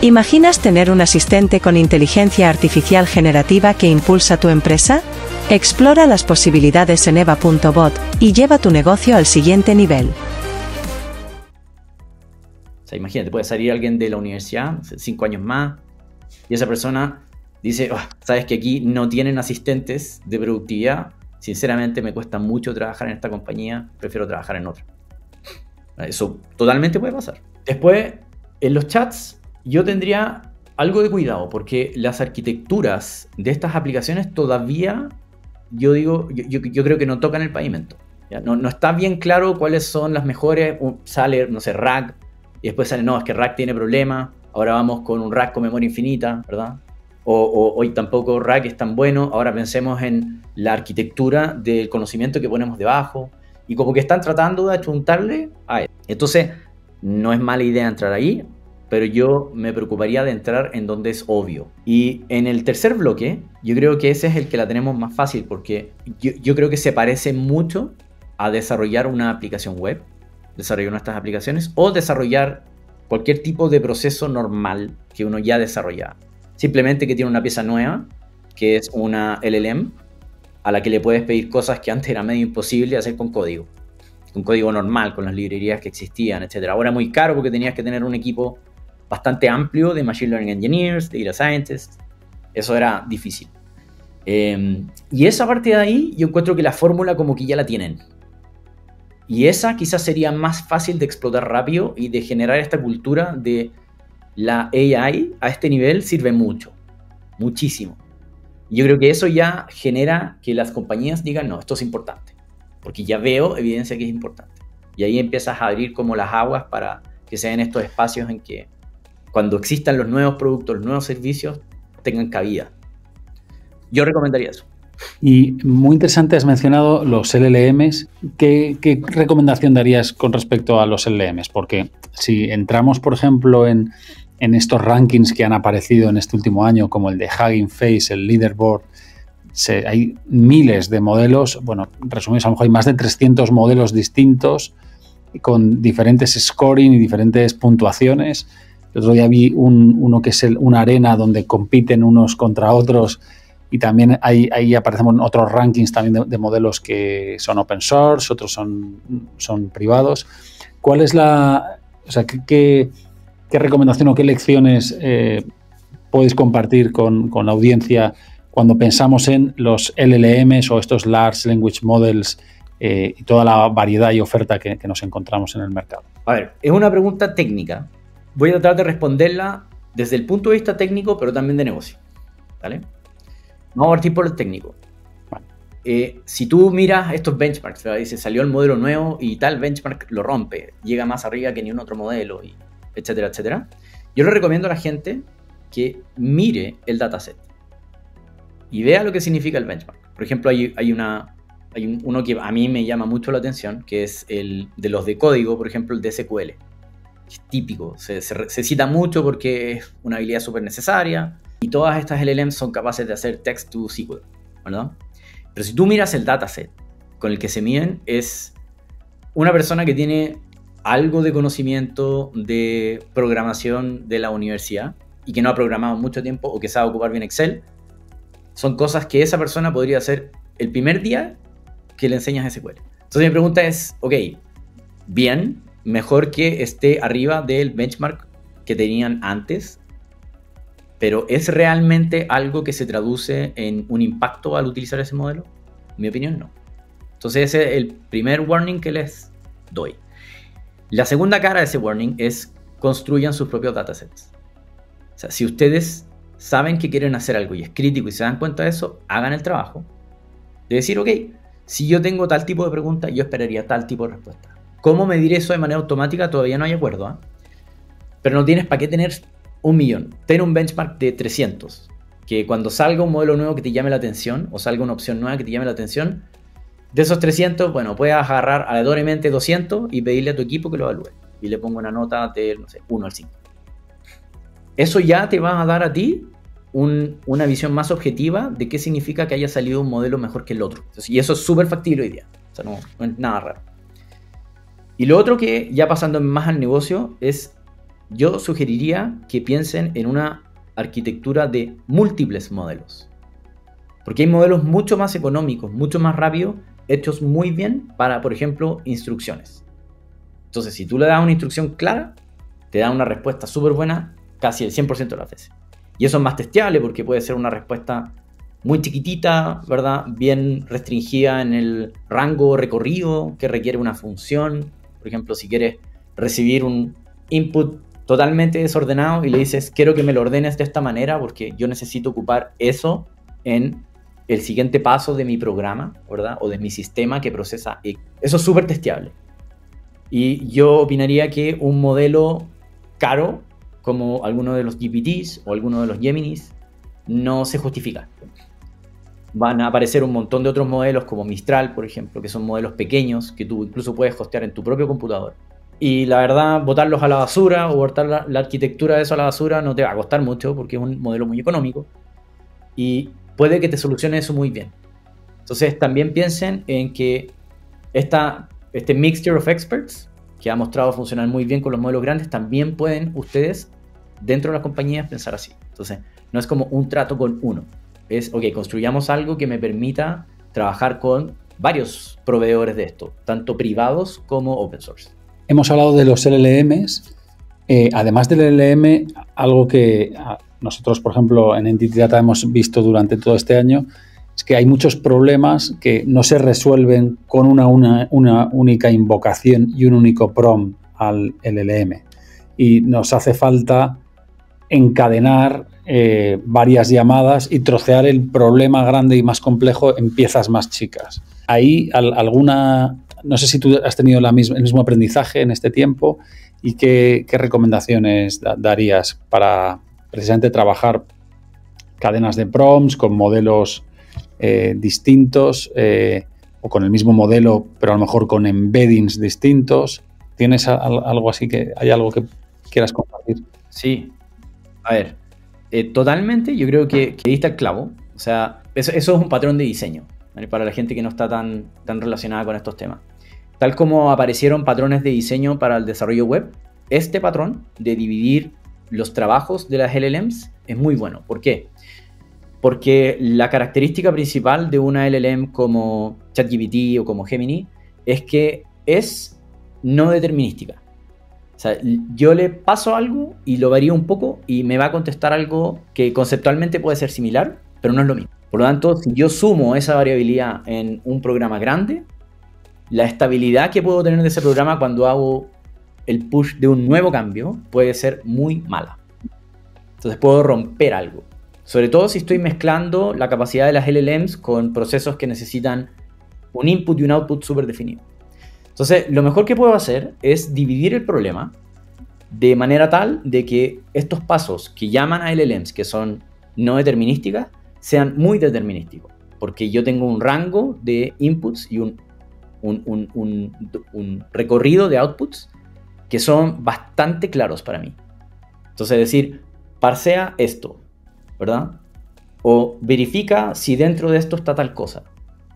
¿Imaginas tener un asistente con inteligencia artificial generativa que impulsa tu empresa? Explora las posibilidades en eva.bot y lleva tu negocio al siguiente nivel. O sea, imagínate, puede salir alguien de la universidad, 5 años más, y esa persona dice, sabes que aquí no tienen asistentes de productividad, sinceramente me cuesta mucho trabajar en esta compañía, prefiero trabajar en otra. Eso totalmente puede pasar. Después, en los chats, yo tendría algo de cuidado, porque las arquitecturas de estas aplicaciones todavía, yo creo que no tocan el pavimento. ¿Ya? No está bien claro cuáles son las mejores. Sale, no sé, RAG, y después sale, no, es que RAG tiene problemas, ahora vamos con un RAG con memoria infinita, ¿verdad? O hoy tampoco RAG es tan bueno, ahora pensemos en la arquitectura del conocimiento que ponemos debajo, y como que están tratando de achuntarle a él. Entonces, no es mala idea entrar ahí, pero yo me preocuparía de entrar en donde es obvio. Y en el tercer bloque, yo creo que ese es el que la tenemos más fácil, porque yo creo que se parece mucho a desarrollar una aplicación web, desarrollar nuestras aplicaciones, o desarrollar cualquier tipo de proceso normal que uno ya desarrolla. Simplemente que tiene una pieza nueva, que es una LLM, a la que le puedes pedir cosas que antes era medio imposible hacer con código normal, con las librerías que existían, etc. Ahora muy caro porque tenías que tener un equipo bastante amplio de Machine Learning Engineers, de Data Scientists. Eso era difícil. Y esa parte de ahí, yo encuentro que la fórmula como que ya la tienen. Y esa quizás sería más fácil de explotar rápido y de generar esta cultura de la AI a este nivel sirve mucho, muchísimo. Yo creo que eso ya genera que las compañías digan, no, esto es importante, porque ya veo evidencia que es importante. Y ahí empiezas a abrir como las aguas para que sean estos espacios en que cuando existan los nuevos productos, los nuevos servicios, tengan cabida. Yo recomendaría eso. Y muy interesante, has mencionado los LLMs. ¿Qué recomendación darías con respecto a los LLMs? Porque si entramos, por ejemplo, en estos rankings que han aparecido en este último año, como el de Hugging Face, el Leaderboard, hay miles de modelos. Bueno, resumidos, a lo mejor hay más de 300 modelos distintos con diferentes scoring y diferentes puntuaciones. El otro día vi uno que es una arena donde compiten unos contra otros. Y también ahí aparecen otros rankings también de modelos que son open source, otros son privados. ¿Cuál es qué recomendación o qué lecciones podéis compartir con la audiencia cuando pensamos en los LLMs o estos Large Language Models y toda la variedad y oferta que nos encontramos en el mercado? A ver, es una pregunta técnica. Voy a tratar de responderla desde el punto de vista técnico, pero también de negocio. ¿Vale? Vamos a partir por el técnico. Si tú miras estos benchmarks, ¿verdad? Dice, salió el modelo nuevo y tal benchmark lo rompe, llega más arriba que ningún otro modelo, etcétera, etcétera. Yo le recomiendo a la gente que mire el dataset y vea lo que significa el benchmark. Por ejemplo, hay uno que a mí me llama mucho la atención, que es el de los de código, por ejemplo, el de SQL. Es típico, se cita mucho porque es una habilidad súper necesaria. Y todas estas LLMs son capaces de hacer text to SQL, ¿verdad? Pero si tú miras el dataset con el que se miden, es una persona que tiene algo de conocimiento de programación de la universidad y que no ha programado mucho tiempo o que sabe ocupar bien Excel. Son cosas que esa persona podría hacer el primer día que le enseñas SQL. Entonces mi pregunta es, ok, bien, mejor que esté arriba del benchmark que tenían antes, pero ¿es realmente algo que se traduce en un impacto al utilizar ese modelo? En mi opinión, no. Entonces ese es el primer warning que les doy. La segunda cara de ese warning es construyan sus propios datasets. O sea, si ustedes saben que quieren hacer algo y es crítico y se dan cuenta de eso, hagan el trabajo de decir, ok, si yo tengo tal tipo de pregunta, yo esperaría tal tipo de respuesta. ¿Cómo medir eso de manera automática? Todavía no hay acuerdo, ¿eh? Pero no tienes para qué tener 1.000.000. Ten un benchmark de 300. Que cuando salga un modelo nuevo que te llame la atención, o salga una opción nueva que te llame la atención, de esos 300, bueno, puedes agarrar aleatoriamente 200 y pedirle a tu equipo que lo evalúe. y le pongo una nota de, no sé, 1 al 5. Eso ya te va a dar a ti una visión más objetiva de qué significa que haya salido un modelo mejor que el otro. Entonces, y eso es súper factible hoy día. O sea, no es nada raro. Y lo otro que, ya pasando más al negocio, es yo sugeriría que piensen en una arquitectura de múltiples modelos. Porque hay modelos mucho más económicos, mucho más rápidos, hechos muy bien para, por ejemplo, instrucciones. Entonces, si tú le das una instrucción clara, te da una respuesta súper buena casi el 100% de las veces. Y eso es más testeable porque puede ser una respuesta muy chiquitita, ¿verdad? Bien restringida en el rango recorrido que requiere una función. Por ejemplo, si quieres recibir un input totalmente desordenado y le dices, quiero que me lo ordenes de esta manera porque yo necesito ocupar eso en el siguiente paso de mi programa, ¿verdad? O de mi sistema que procesa X. Eso es súper testeable. Y yo opinaría que un modelo caro, como alguno de los GPTs o alguno de los Geminis, no se justifica. Van a aparecer un montón de otros modelos como Mistral, por ejemplo, que son modelos pequeños que tú incluso puedes hostear en tu propio computador. Y la verdad, botarlos a la basura o botar la arquitectura de eso a la basura no te va a costar mucho porque es un modelo muy económico y puede que te solucione eso muy bien. Entonces también piensen en que este mixture of experts que ha mostrado funcionar muy bien con los modelos grandes, también pueden ustedes dentro de las compañías pensar así. Entonces no es como un trato con uno. Es, ok, construyamos algo que me permita trabajar con varios proveedores de esto, tanto privados como open source. Hemos hablado de los LLMs. Además del LLM, algo que nosotros, por ejemplo, en Entity Data hemos visto durante todo este año es que hay muchos problemas que no se resuelven con una única invocación y un único prompt al LLM. Y nos hace falta encadenar varias llamadas y trocear el problema grande y más complejo en piezas más chicas. Ahí no sé si tú has tenido el mismo aprendizaje en este tiempo y qué recomendaciones darías para precisamente trabajar cadenas de prompts con modelos distintos o con el mismo modelo pero a lo mejor con embeddings distintos. ¿Tienes algo así hay algo que quieras compartir? Sí, a ver, totalmente yo creo que diste el clavo. O sea, eso es un patrón de diseño, ¿vale? Para la gente que no está tan relacionada con estos temas. Tal como aparecieron patrones de diseño para el desarrollo web, este patrón de dividir los trabajos de las LLMs es muy bueno. ¿Por qué? Porque la característica principal de una LLM como ChatGPT o como Gemini es que es no determinística. O sea, yo le paso algo y lo varío un poco y me va a contestar algo que conceptualmente puede ser similar, pero no es lo mismo. Por lo tanto, si yo sumo esa variabilidad en un programa grande, la estabilidad que puedo tener de ese programa cuando hago el push de un nuevo cambio puede ser muy mala. Entonces puedo romper algo. Sobre todo si estoy mezclando la capacidad de las LLMs con procesos que necesitan un input y un output súper definido. Entonces, lo mejor que puedo hacer es dividir el problema de manera tal de que estos pasos que llaman a LLMs, que son no determinísticas, sean muy determinísticos. Porque yo tengo un rango de inputs y un recorrido de outputs que son bastante claros para mí. Entonces, decir, parsea esto, ¿verdad? O verifica si dentro de esto está tal cosa.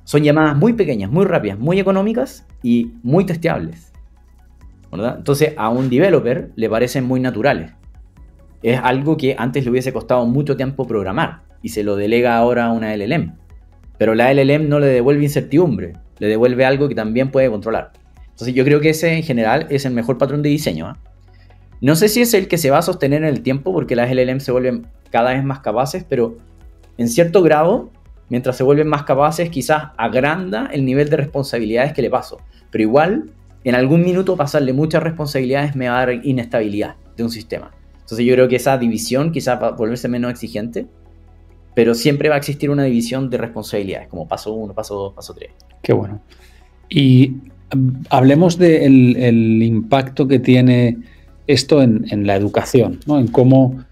Son llamadas muy pequeñas, muy rápidas, muy económicas y muy testeables, ¿verdad? Entonces, a un developer le parecen muy naturales. Es algo que antes le hubiese costado mucho tiempo programar y se lo delega ahora a una LLM. Pero la LLM no le devuelve incertidumbre, le devuelve algo que también puede controlar. Entonces yo creo que ese en general es el mejor patrón de diseño, ¿eh? No sé si es el que se va a sostener en el tiempo porque las LLM se vuelven cada vez más capaces, pero en cierto grado, mientras se vuelven más capaces, quizás agranda el nivel de responsabilidades que le paso. Pero igual, en algún minuto pasarle muchas responsabilidades me va a dar inestabilidad de un sistema. Entonces yo creo que esa división quizás va a volverse menos exigente, pero siempre va a existir una división de responsabilidades, como paso 1, paso 2, paso 3. Qué bueno. Y hablemos del impacto que tiene esto en la educación, ¿no? En cómo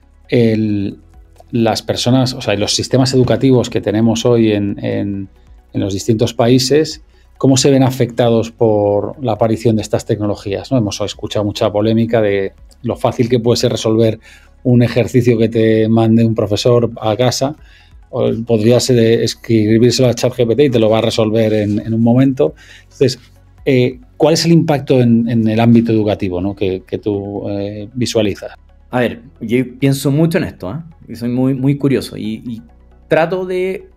las personas, o sea, los sistemas educativos que tenemos hoy en los distintos países ¿cómo se ven afectados por la aparición de estas tecnologías? ¿No? Hemos escuchado mucha polémica de lo fácil que puede ser resolver un ejercicio que te mande un profesor a casa. O podrías escribírselo a ChatGPT y te lo va a resolver en un momento. Entonces, ¿cuál es el impacto en el ámbito educativo, ¿no? que tú visualizas? A ver, yo pienso mucho en esto, ¿eh? Soy muy, muy curioso y trato de,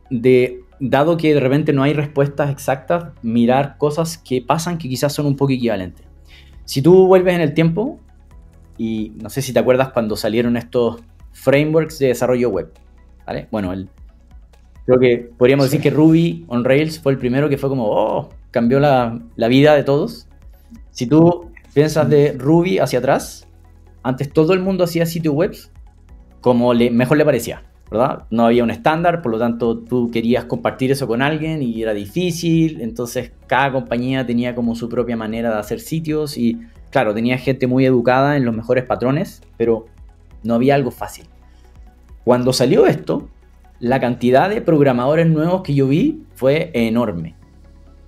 dado que de repente no hay respuestas exactas, mirar cosas que pasan que quizás son un poco equivalentes. Si tú vuelves en el tiempo, y no sé si te acuerdas cuando salieron estos frameworks de desarrollo web, ¿vale? Bueno, creo que podríamos decir que Ruby on Rails fue el primero que fue como, cambió la vida de todos. Si tú piensas de Ruby hacia atrás, antes todo el mundo hacía sitios web como mejor le parecía, ¿verdad? No había un estándar, por lo tanto tú querías compartir eso con alguien y era difícil, entonces cada compañía tenía como su propia manera de hacer sitios y claro, tenía gente muy educada en los mejores patrones, pero no había algo fácil. Cuando salió esto, la cantidad de programadores nuevos que yo vi fue enorme.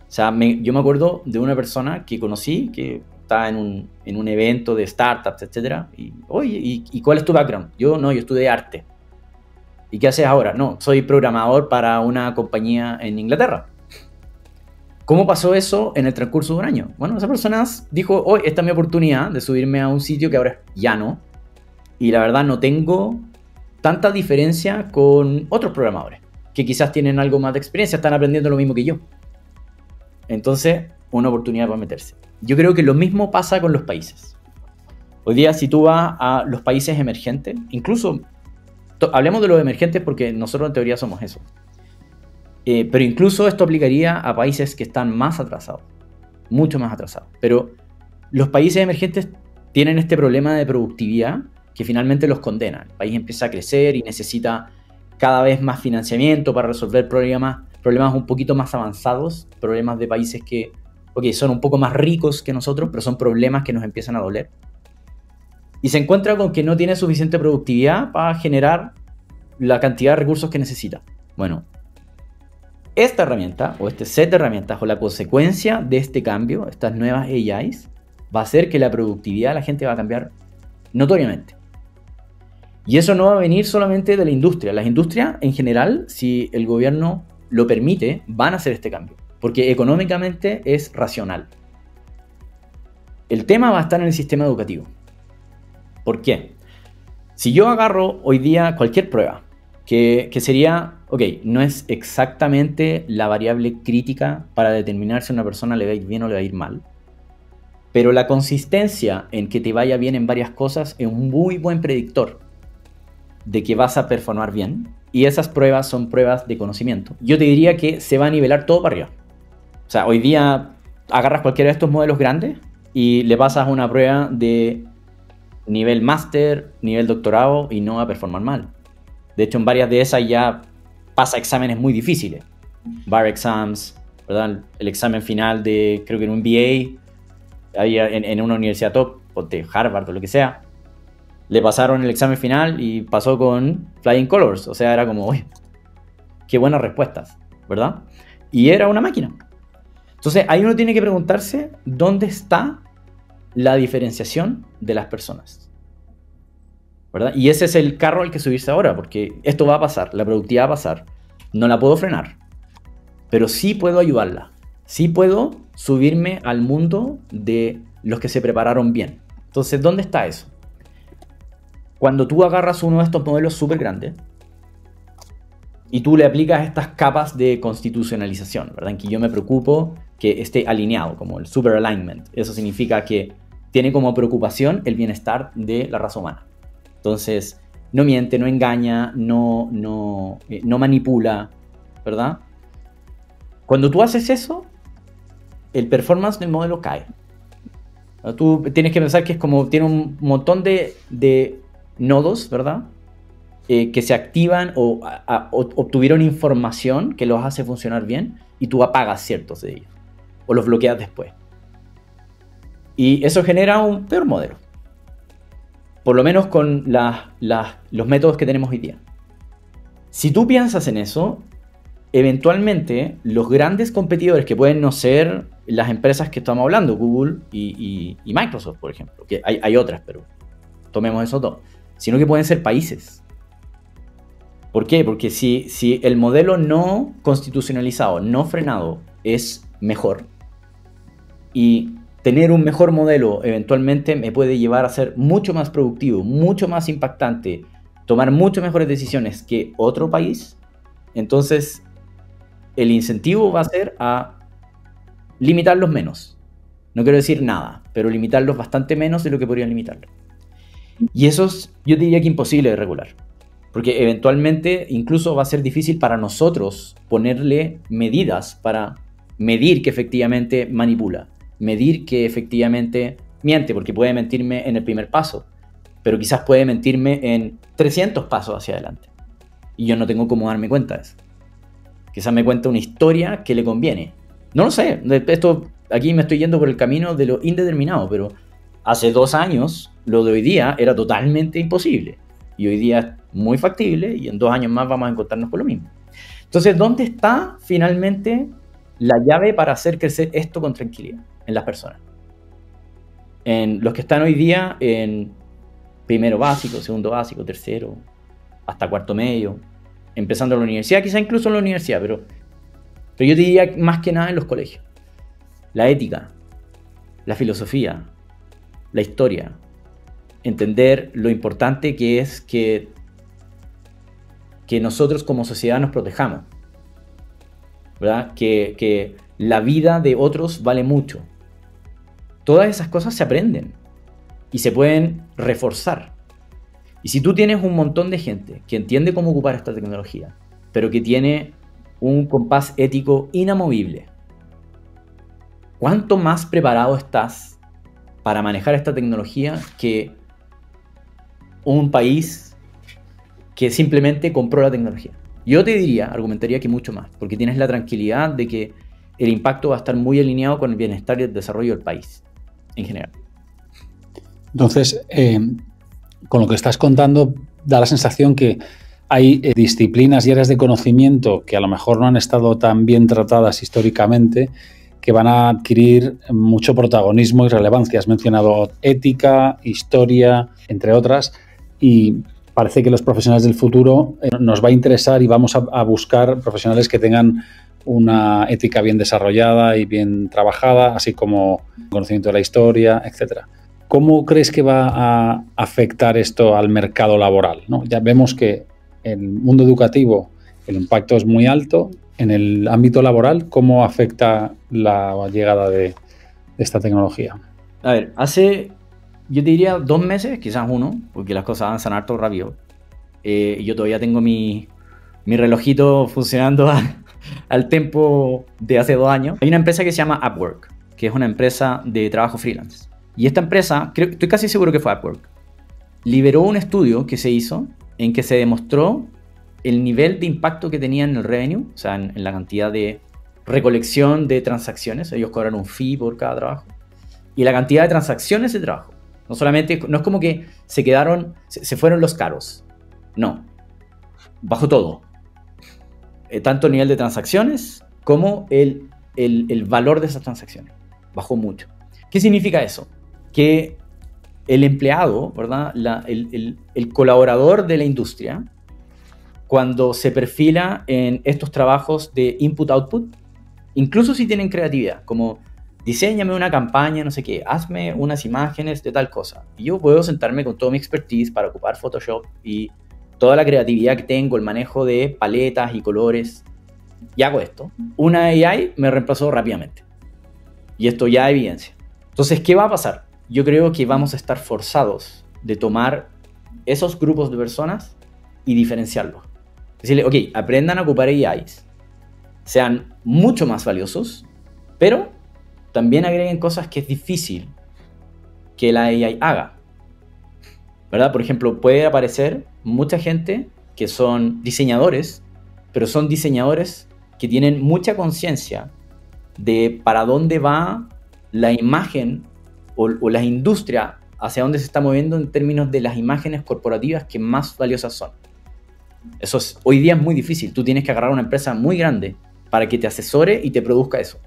O sea, yo me acuerdo de una persona que conocí que estaba en un evento de startups, etc. Y, oye, ¿y cuál es tu background? Yo estudié arte. ¿Y qué haces ahora? No, soy programador para una compañía en Inglaterra. ¿Cómo pasó eso en el transcurso de un año? Bueno, esa persona dijo, hoy esta es mi oportunidad de subirme a un sitio que ahora es llano. Y la verdad no tengo tanta diferencia con otros programadores que quizás tienen algo más de experiencia, están aprendiendo lo mismo que yo. Entonces, una oportunidad para meterse. Yo creo que lo mismo pasa con los países. Hoy día, si tú vas a los países emergentes, incluso, hablemos de los emergentes porque nosotros en teoría somos eso. Pero incluso esto aplicaría a países que están más atrasados, mucho más atrasados. Pero los países emergentes tienen este problema de productividad que finalmente los condena. El país empieza a crecer y necesita cada vez más financiamiento para resolver problemas un poquito más avanzados, problemas de países que son un poco más ricos que nosotros, pero son problemas que nos empiezan a doler. Y se encuentra con que no tiene suficiente productividad para generar la cantidad de recursos que necesita. Bueno, esta herramienta, o este set de herramientas, o la consecuencia de este cambio, estas nuevas AIs, va a hacer que la productividad de la gente va a cambiar notoriamente. Y eso no va a venir solamente de la industria. Las industrias, en general, si el gobierno lo permite, van a hacer este cambio. Porque económicamente es racional. El tema va a estar en el sistema educativo. ¿Por qué? Si yo agarro hoy día cualquier prueba, que sería, no es exactamente la variable crítica para determinar si a una persona le va a ir bien o le va a ir mal, pero la consistencia en que te vaya bien en varias cosas es un muy buen predictor de que vas a performar bien, y esas pruebas son pruebas de conocimiento. Yo te diría que se va a nivelar todo para arriba. O sea, hoy día agarras cualquiera de estos modelos grandes y le pasas una prueba de nivel máster, nivel doctorado y no va a performar mal. De hecho, en varias de esas ya pasa exámenes muy difíciles. Bar exams, ¿verdad? El examen final de, creo que en un MBA, ahí en una universidad top, de Harvard o lo que sea, le pasaron el examen final y pasó con flying colors. O sea, era como, uy, qué buenas respuestas, ¿verdad? Y era una máquina. Entonces, ahí uno tiene que preguntarse dónde está la diferenciación de las personas, ¿verdad? Y ese es el carro al que subirse ahora, porque esto va a pasar, la productividad va a pasar. No la puedo frenar, pero sí puedo ayudarla. Sí puedo subirme al mundo de los que se prepararon bien. Entonces, ¿dónde está eso? Cuando tú agarras uno de estos modelos súper grandes y tú le aplicas estas capas de constitucionalización, ¿verdad? En que yo me preocupo que esté alineado, como el super alignment. Eso significa que tiene como preocupación el bienestar de la raza humana. Entonces, no miente, no engaña, no manipula, ¿verdad? Cuando tú haces eso, el performance del modelo cae. Tú tienes que pensar que es como, tiene un montón de nodos, ¿verdad? Que se activan o obtuvieron información que los hace funcionar bien y tú apagas ciertos de ellos o los bloqueas después. Y eso genera un peor modelo. Por lo menos con los métodos que tenemos hoy día. Si tú piensas en eso, eventualmente los grandes competidores, que pueden no ser las empresas que estamos hablando, Google y Microsoft, por ejemplo, que hay otras, pero tomemos esos dos, sino que pueden ser países. ¿Por qué? Porque si el modelo no constitucionalizado, no frenado, es mejor, y tener un mejor modelo eventualmente me puede llevar a ser mucho más productivo, mucho más impactante, tomar mucho mejores decisiones que otro país, entonces el incentivo va a ser a limitarlos menos. No quiero decir nada, pero limitarlos bastante menos de lo que podrían limitarlos. Y eso es, yo diría que imposible de regular. Porque eventualmente incluso va a ser difícil para nosotros ponerle medidas para medir que efectivamente manipula, medir que efectivamente miente, porque puede mentirme en el primer paso, pero quizás puede mentirme en 300 pasos hacia adelante. Y yo no tengo cómo darme cuenta de eso. Quizás me cuenta una historia que le conviene. No lo sé, esto aquí me estoy yendo por el camino de lo indeterminado, pero hace 2 años lo de hoy día era totalmente imposible. Y hoy día es muy factible y en 2 años más vamos a encontrarnos con lo mismo. Entonces, ¿dónde está finalmente la llave para hacer crecer esto con tranquilidad en las personas? En los que están hoy día en primero básico, segundo básico, tercero, hasta cuarto medio, empezando en la universidad, quizá incluso en la universidad, pero yo te diría más que nada en los colegios. La ética, la filosofía, la historia, entender lo importante que es que nosotros como sociedad nos protejamos, ¿verdad? Que la vida de otros vale mucho. Todas esas cosas se aprenden y se pueden reforzar. Y si tú tienes un montón de gente que entiende cómo ocupar esta tecnología, pero que tiene un compás ético inamovible, ¿cuánto más preparado estás para manejar esta tecnología que un país que simplemente compró la tecnología? Yo te diría, argumentaría que mucho más, porque tienes la tranquilidad de que el impacto va a estar muy alineado con el bienestar y el desarrollo del país en general. Entonces, con lo que estás contando, da la sensación que hay disciplinas y áreas de conocimiento que a lo mejor no han estado tan bien tratadas históricamente, que van a adquirir mucho protagonismo y relevancia. Has mencionado ética, historia, entre otras, y parece que los profesionales del futuro nos va a interesar y vamos a buscar profesionales que tengan una ética bien desarrollada y bien trabajada, así como conocimiento de la historia, etcétera. ¿Cómo crees que va a afectar esto al mercado laboral, ¿no? Ya vemos que en el mundo educativo el impacto es muy alto. En el ámbito laboral, ¿cómo afecta la llegada de esta tecnología? A ver, hace, yo te diría 2 meses, quizás 1, porque las cosas avanzan harto rápido. Yo todavía tengo mi relojito funcionando al tiempo de hace 2 años. Hay una empresa que se llama Upwork, que es una empresa de trabajo freelance. Y esta empresa, estoy casi seguro que fue Upwork, liberó un estudio que se hizo en que se demostró el nivel de impacto que tenía en el revenue, o sea, en la cantidad de recolección de transacciones. Ellos cobran un fee por cada trabajo. Y la cantidad de transacciones de trabajo. No solamente, no es como que se fueron los caros. No. Bajó todo. Tanto el nivel de transacciones como el valor de esas transacciones. Bajó mucho. ¿Qué significa eso? Que el empleado, ¿verdad? El colaborador de la industria, cuando se perfila en estos trabajos de input-output, incluso si tienen creatividad, como diséñame una campaña, no sé qué, hazme unas imágenes de tal cosa. Y yo puedo sentarme con toda mi expertise para ocupar Photoshop y toda la creatividad que tengo, el manejo de paletas y colores, y hago esto. Una AI me reemplazó rápidamente. Y esto ya es evidencia. Entonces, ¿qué va a pasar? Yo creo que vamos a estar forzados de tomar esos grupos de personas y diferenciarlos. Decirle, ok, aprendan a ocupar AIs, sean mucho más valiosos, pero también agreguen cosas que es difícil que la AI haga, ¿verdad? Por ejemplo, puede aparecer mucha gente que son diseñadores, pero son diseñadores que tienen mucha conciencia de para dónde va la imagen o la industria, hacia dónde se está moviendo en términos de las imágenes corporativas que más valiosas son. Eso hoy día es muy difícil. Tú tienes que agarrar una empresa muy grande para que te asesore y te produzca eso.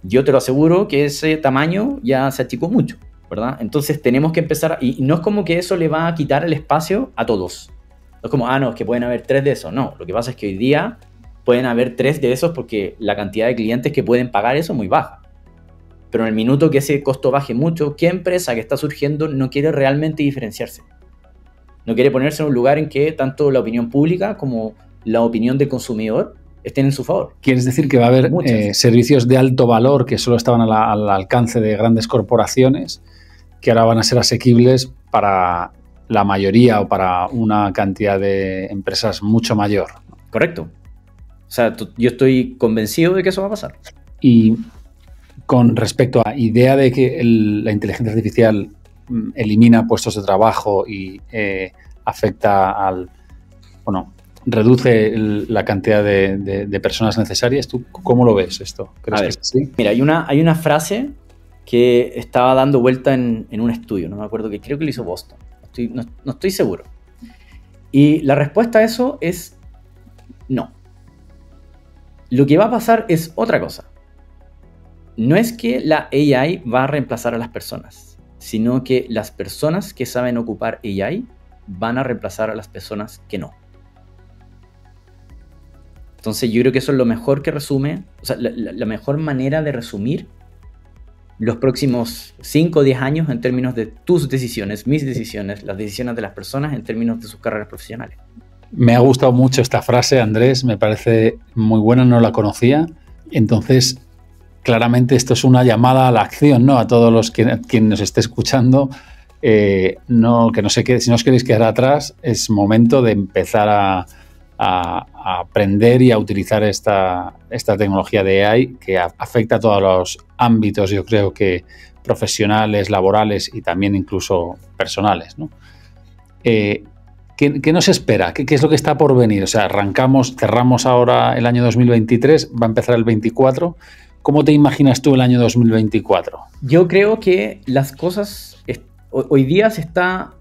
Yo te lo aseguro que ese tamaño ya se achicó mucho, ¿verdad? Entonces tenemos que empezar, y no es como que eso le va a quitar el espacio a todos. No es como, no, es que pueden haber 3 de esos. No, lo que pasa es que hoy día pueden haber 3 de esos porque la cantidad de clientes que pueden pagar eso es muy baja. Pero en el minuto que ese costo baje mucho, ¿qué empresa que está surgiendo no quiere realmente diferenciarse? No quiere ponerse en un lugar en que tanto la opinión pública como la opinión del consumidor estén en su favor. ¿Quieres decir que va a haber servicios de alto valor que solo estaban al alcance de grandes corporaciones que ahora van a ser asequibles para la mayoría o para una cantidad de empresas mucho mayor? Correcto. O sea, yo estoy convencido de que eso va a pasar. Y con respecto a la idea de que la inteligencia artificial elimina puestos de trabajo y afecta reduce la cantidad de personas necesarias, ¿tú cómo lo ves esto? ¿Crees que es así? Mira, hay una frase que estaba dando vuelta en un estudio, no me acuerdo, creo que lo hizo Boston, no estoy seguro. Y la respuesta a eso es no. Lo que va a pasar es otra cosa. No es que la AI va a reemplazar a las personas, sino que las personas que saben ocupar AI van a reemplazar a las personas que no. Entonces yo creo que eso es lo mejor que resume, o sea, la mejor manera de resumir los próximos 5 o 10 años en términos de tus decisiones, mis decisiones, las decisiones de las personas en términos de sus carreras profesionales. Me ha gustado mucho esta frase, Andrés, me parece muy buena, no la conocía. Entonces, claramente esto es una llamada a la acción, ¿no? A todos los quien nos esté escuchando, si no os queréis quedar atrás, es momento de empezar a aprender y a utilizar esta tecnología de AI que afecta a todos los ámbitos, yo creo que profesionales, laborales y también incluso personales, ¿no? ¿Qué nos espera? ¿Qué es lo que está por venir? O sea, cerramos ahora el año 2023, va a empezar el 24. ¿Cómo te imaginas tú el año 2024? Yo creo que las cosas... Hoy día se está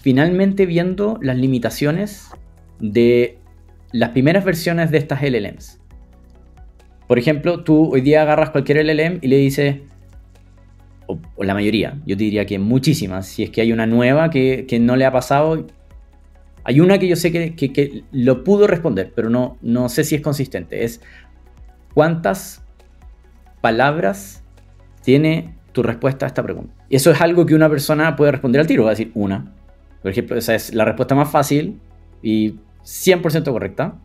finalmente viendo las limitaciones de las primeras versiones de estas LLMs. Por ejemplo, tú hoy día agarras cualquier LLM y le dices, o la mayoría, yo te diría que muchísimas, si es que hay una nueva que no le ha pasado. Hay una que yo sé que lo pudo responder, pero no sé si es consistente. Es ¿cuántas palabras tiene tu respuesta a esta pregunta? Y eso es algo que una persona puede responder al tiro, va a decir una. Por ejemplo, esa es la respuesta más fácil y 100% correcta,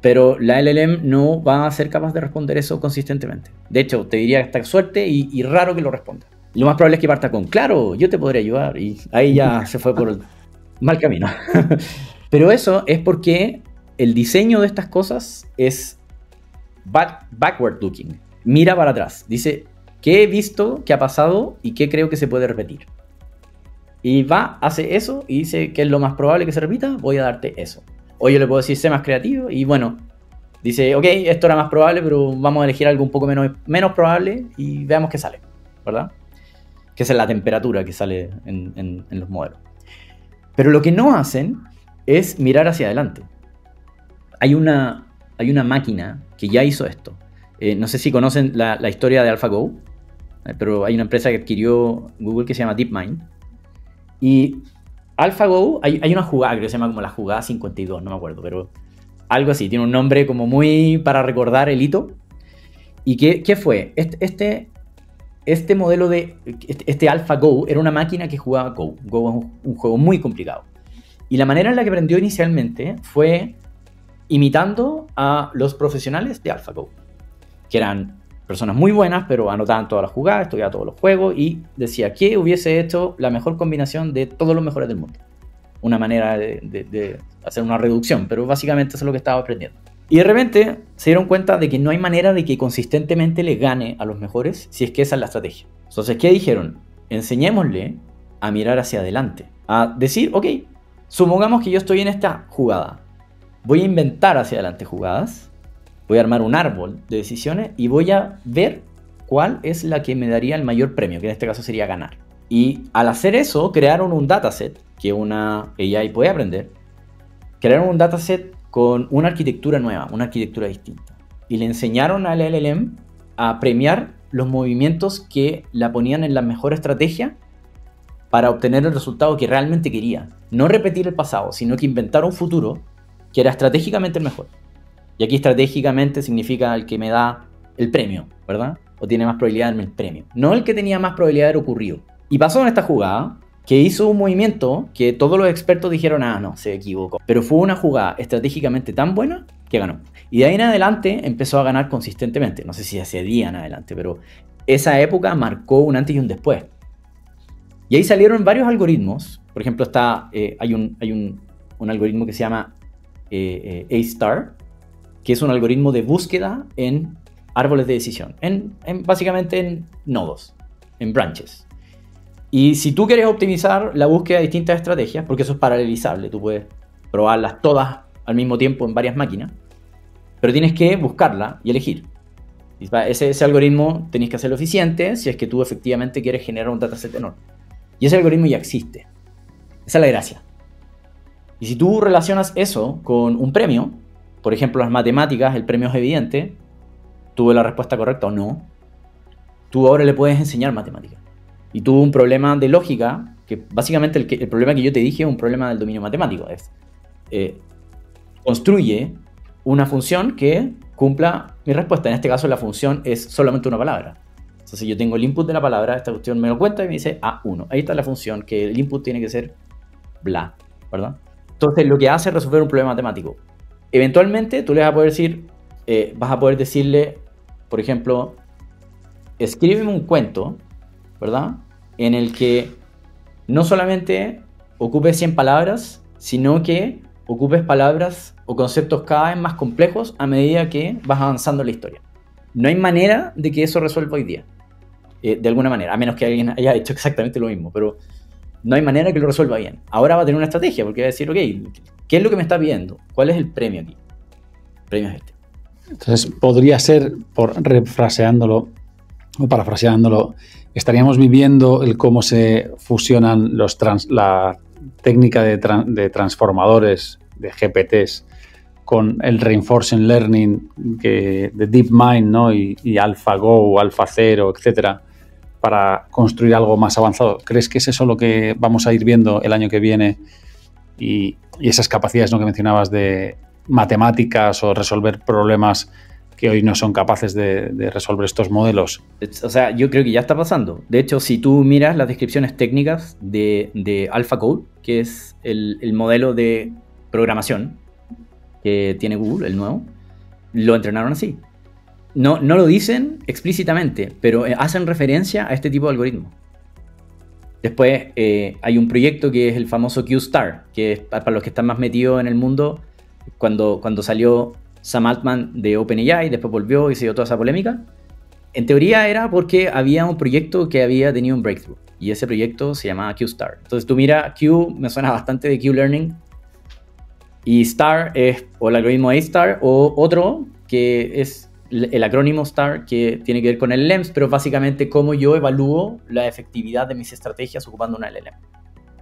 pero la LLM no va a ser capaz de responder eso consistentemente. De hecho, te diría que está suerte y raro que lo responda. Lo más probable es que parta con, claro, yo te podría ayudar, y ahí ya se fue por el mal camino. Pero eso es porque el diseño de estas cosas es backward looking. Mira para atrás. Dice, ¿qué he visto, qué ha pasado y qué creo que se puede repetir? Y hace eso y dice que es lo más probable que se repita, voy a darte eso. O yo le puedo decir, sé más creativo y bueno, dice, ok, esto era más probable, pero vamos a elegir algo un poco menos probable y veamos qué sale, ¿verdad? Que esa es la temperatura que sale en los modelos. Pero lo que no hacen es mirar hacia adelante. Hay una máquina que ya hizo esto. No sé si conocen la historia de AlphaGo, pero hay una empresa que adquirió Google que se llama DeepMind. Y AlphaGo, hay una jugada que se llama como la jugada 52, no me acuerdo, pero algo así, tiene un nombre como muy para recordar el hito. ¿Y qué fue? Este modelo este AlphaGo era una máquina que jugaba Go. Go es un juego muy complicado. Y la manera en la que aprendió inicialmente fue imitando a los profesionales de AlphaGo, que eran personas muy buenas, pero anotaban todas las jugadas, estudiaban todos los juegos y decía que hubiese hecho la mejor combinación de todos los mejores del mundo. Una manera de hacer una reducción, pero básicamente eso es lo que estaba aprendiendo. Y de repente se dieron cuenta de que no hay manera de que consistentemente le gane a los mejores si es que esa es la estrategia. Entonces, ¿qué dijeron? Enseñémosle a mirar hacia adelante, a decir, ok, supongamos que yo estoy en esta jugada, voy a inventar hacia adelante jugadas, voy a armar un árbol de decisiones y voy a ver cuál es la que me daría el mayor premio, que en este caso sería ganar. Y al hacer eso, crearon un dataset que una AI puede aprender crearon un dataset con una arquitectura nueva, una arquitectura distinta. Y le enseñaron al LLM a premiar los movimientos que la ponían en la mejor estrategia para obtener el resultado que realmente quería. No repetir el pasado, sino que inventar un futuro que era estratégicamente el mejor. Y aquí estratégicamente significa el que me da el premio, ¿verdad? O tiene más probabilidad de darme el premio. No el que tenía más probabilidad de haber ocurrido. Y pasó en esta jugada que hizo un movimiento que todos los expertos dijeron, no, se equivocó. Pero fue una jugada estratégicamente tan buena que ganó. Y de ahí en adelante empezó a ganar consistentemente. No sé si hace día en adelante, pero esa época marcó un antes y un después. Y ahí salieron varios algoritmos. Por ejemplo, hay un algoritmo que se llama A-Star, que es un algoritmo de búsqueda en árboles de decisión. Básicamente en nodos, en branches. Y si tú quieres optimizar la búsqueda de distintas estrategias, porque eso es paralelizable, tú puedes probarlas todas al mismo tiempo en varias máquinas, pero tienes que buscarla y elegir. Y ese algoritmo tenés que hacerlo eficiente si es que tú efectivamente quieres generar un dataset enorme. Y ese algoritmo ya existe. Esa es la gracia. Y si tú relacionas eso con un premio, por ejemplo, las matemáticas, el premio es evidente, tuve la respuesta correcta o no, tú ahora le puedes enseñar matemáticas. Y tuvo un problema de lógica, que básicamente el problema que yo te dije es un problema del dominio matemático. Construye una función que cumpla mi respuesta. En este caso la función es solamente una palabra. Entonces yo tengo el input de la palabra, esta cuestión me lo cuenta y me dice A1. Ahí está la función, que el input tiene que ser bla, ¿verdad? Entonces lo que hace es resolver un problema matemático. Eventualmente tú le vas a poder decir, decirle, por ejemplo, escríbeme un cuento, ¿verdad? En el que no solamente ocupes 100 palabras, sino que ocupes palabras o conceptos cada vez más complejos a medida que vas avanzando en la historia. No hay manera de que eso resuelva hoy día, de alguna manera, a menos que alguien haya hecho exactamente lo mismo, pero no hay manera que lo resuelva bien. Ahora va a tener una estrategia, porque va a decir, ok, ¿qué es lo que me está pidiendo? ¿Cuál es el premio aquí? El premio es este. Entonces, podría ser, parafraseándolo, estaríamos viviendo el cómo se fusionan la técnica de transformadores, de GPTs, con el Reinforcement Learning de DeepMind, ¿no? y AlphaGo, AlphaZero, etcétera, para construir algo más avanzado. ¿Crees que es eso lo que vamos a ir viendo el año que viene? Y esas capacidades, ¿no?, que mencionabas de matemáticas o resolver problemas que hoy no son capaces de resolver estos modelos. O sea, yo creo que ya está pasando. De hecho, si tú miras las descripciones técnicas de AlphaCode, que es el modelo de programación que tiene Google, el nuevo, lo entrenaron así. No lo dicen explícitamente, pero hacen referencia a este tipo de algoritmos. Después hay un proyecto que es el famoso Q-Star, que es para los que están más metidos en el mundo, cuando salió Sam Altman de OpenAI, después volvió y se dio toda esa polémica. En teoría era porque había un proyecto que había tenido un breakthrough, y ese proyecto se llamaba Q-Star. Entonces tú mira, Q me suena bastante de Q-Learning, y Star es o el algoritmo A-Star o otro que es el acrónimo STAR, que tiene que ver con el LLMs, pero básicamente cómo yo evalúo la efectividad de mis estrategias ocupando una LLM.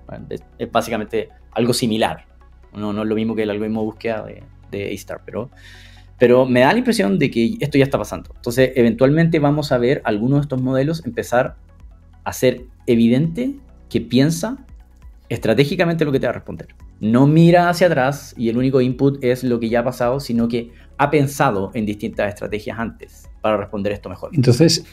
Bueno, es básicamente algo similar. No es lo mismo que el algoritmo de búsqueda de A-Star, pero me da la impresión de que esto ya está pasando. Entonces, eventualmente vamos a ver algunos de estos modelos empezar a ser evidente que piensa estratégicamente lo que te va a responder. No mira hacia atrás y el único input es lo que ya ha pasado, sino que ha pensado en distintas estrategias antes para responder esto mejor. Entonces,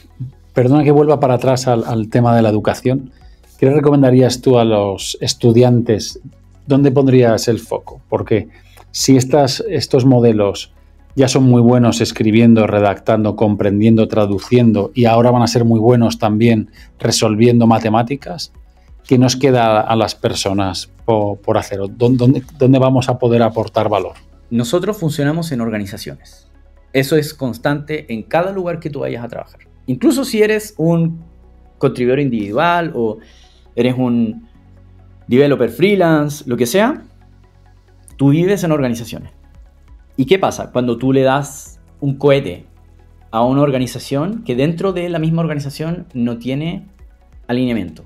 perdona que vuelva para atrás al tema de la educación. ¿Qué le recomendarías tú a los estudiantes? ¿Dónde pondrías el foco? Porque si estos modelos ya son muy buenos escribiendo, redactando, comprendiendo, traduciendo, y ahora van a ser muy buenos también resolviendo matemáticas, ¿qué nos queda a las personas por hacer? ¿Dónde vamos a poder aportar valor? Nosotros funcionamos en organizaciones. Eso es constante en cada lugar que tú vayas a trabajar. Incluso si eres un contribuidor individual o eres un developer freelance, lo que sea, tú vives en organizaciones. ¿Y qué pasa cuando tú le das un cohete a una organización que dentro de la misma organización no tiene alineamiento?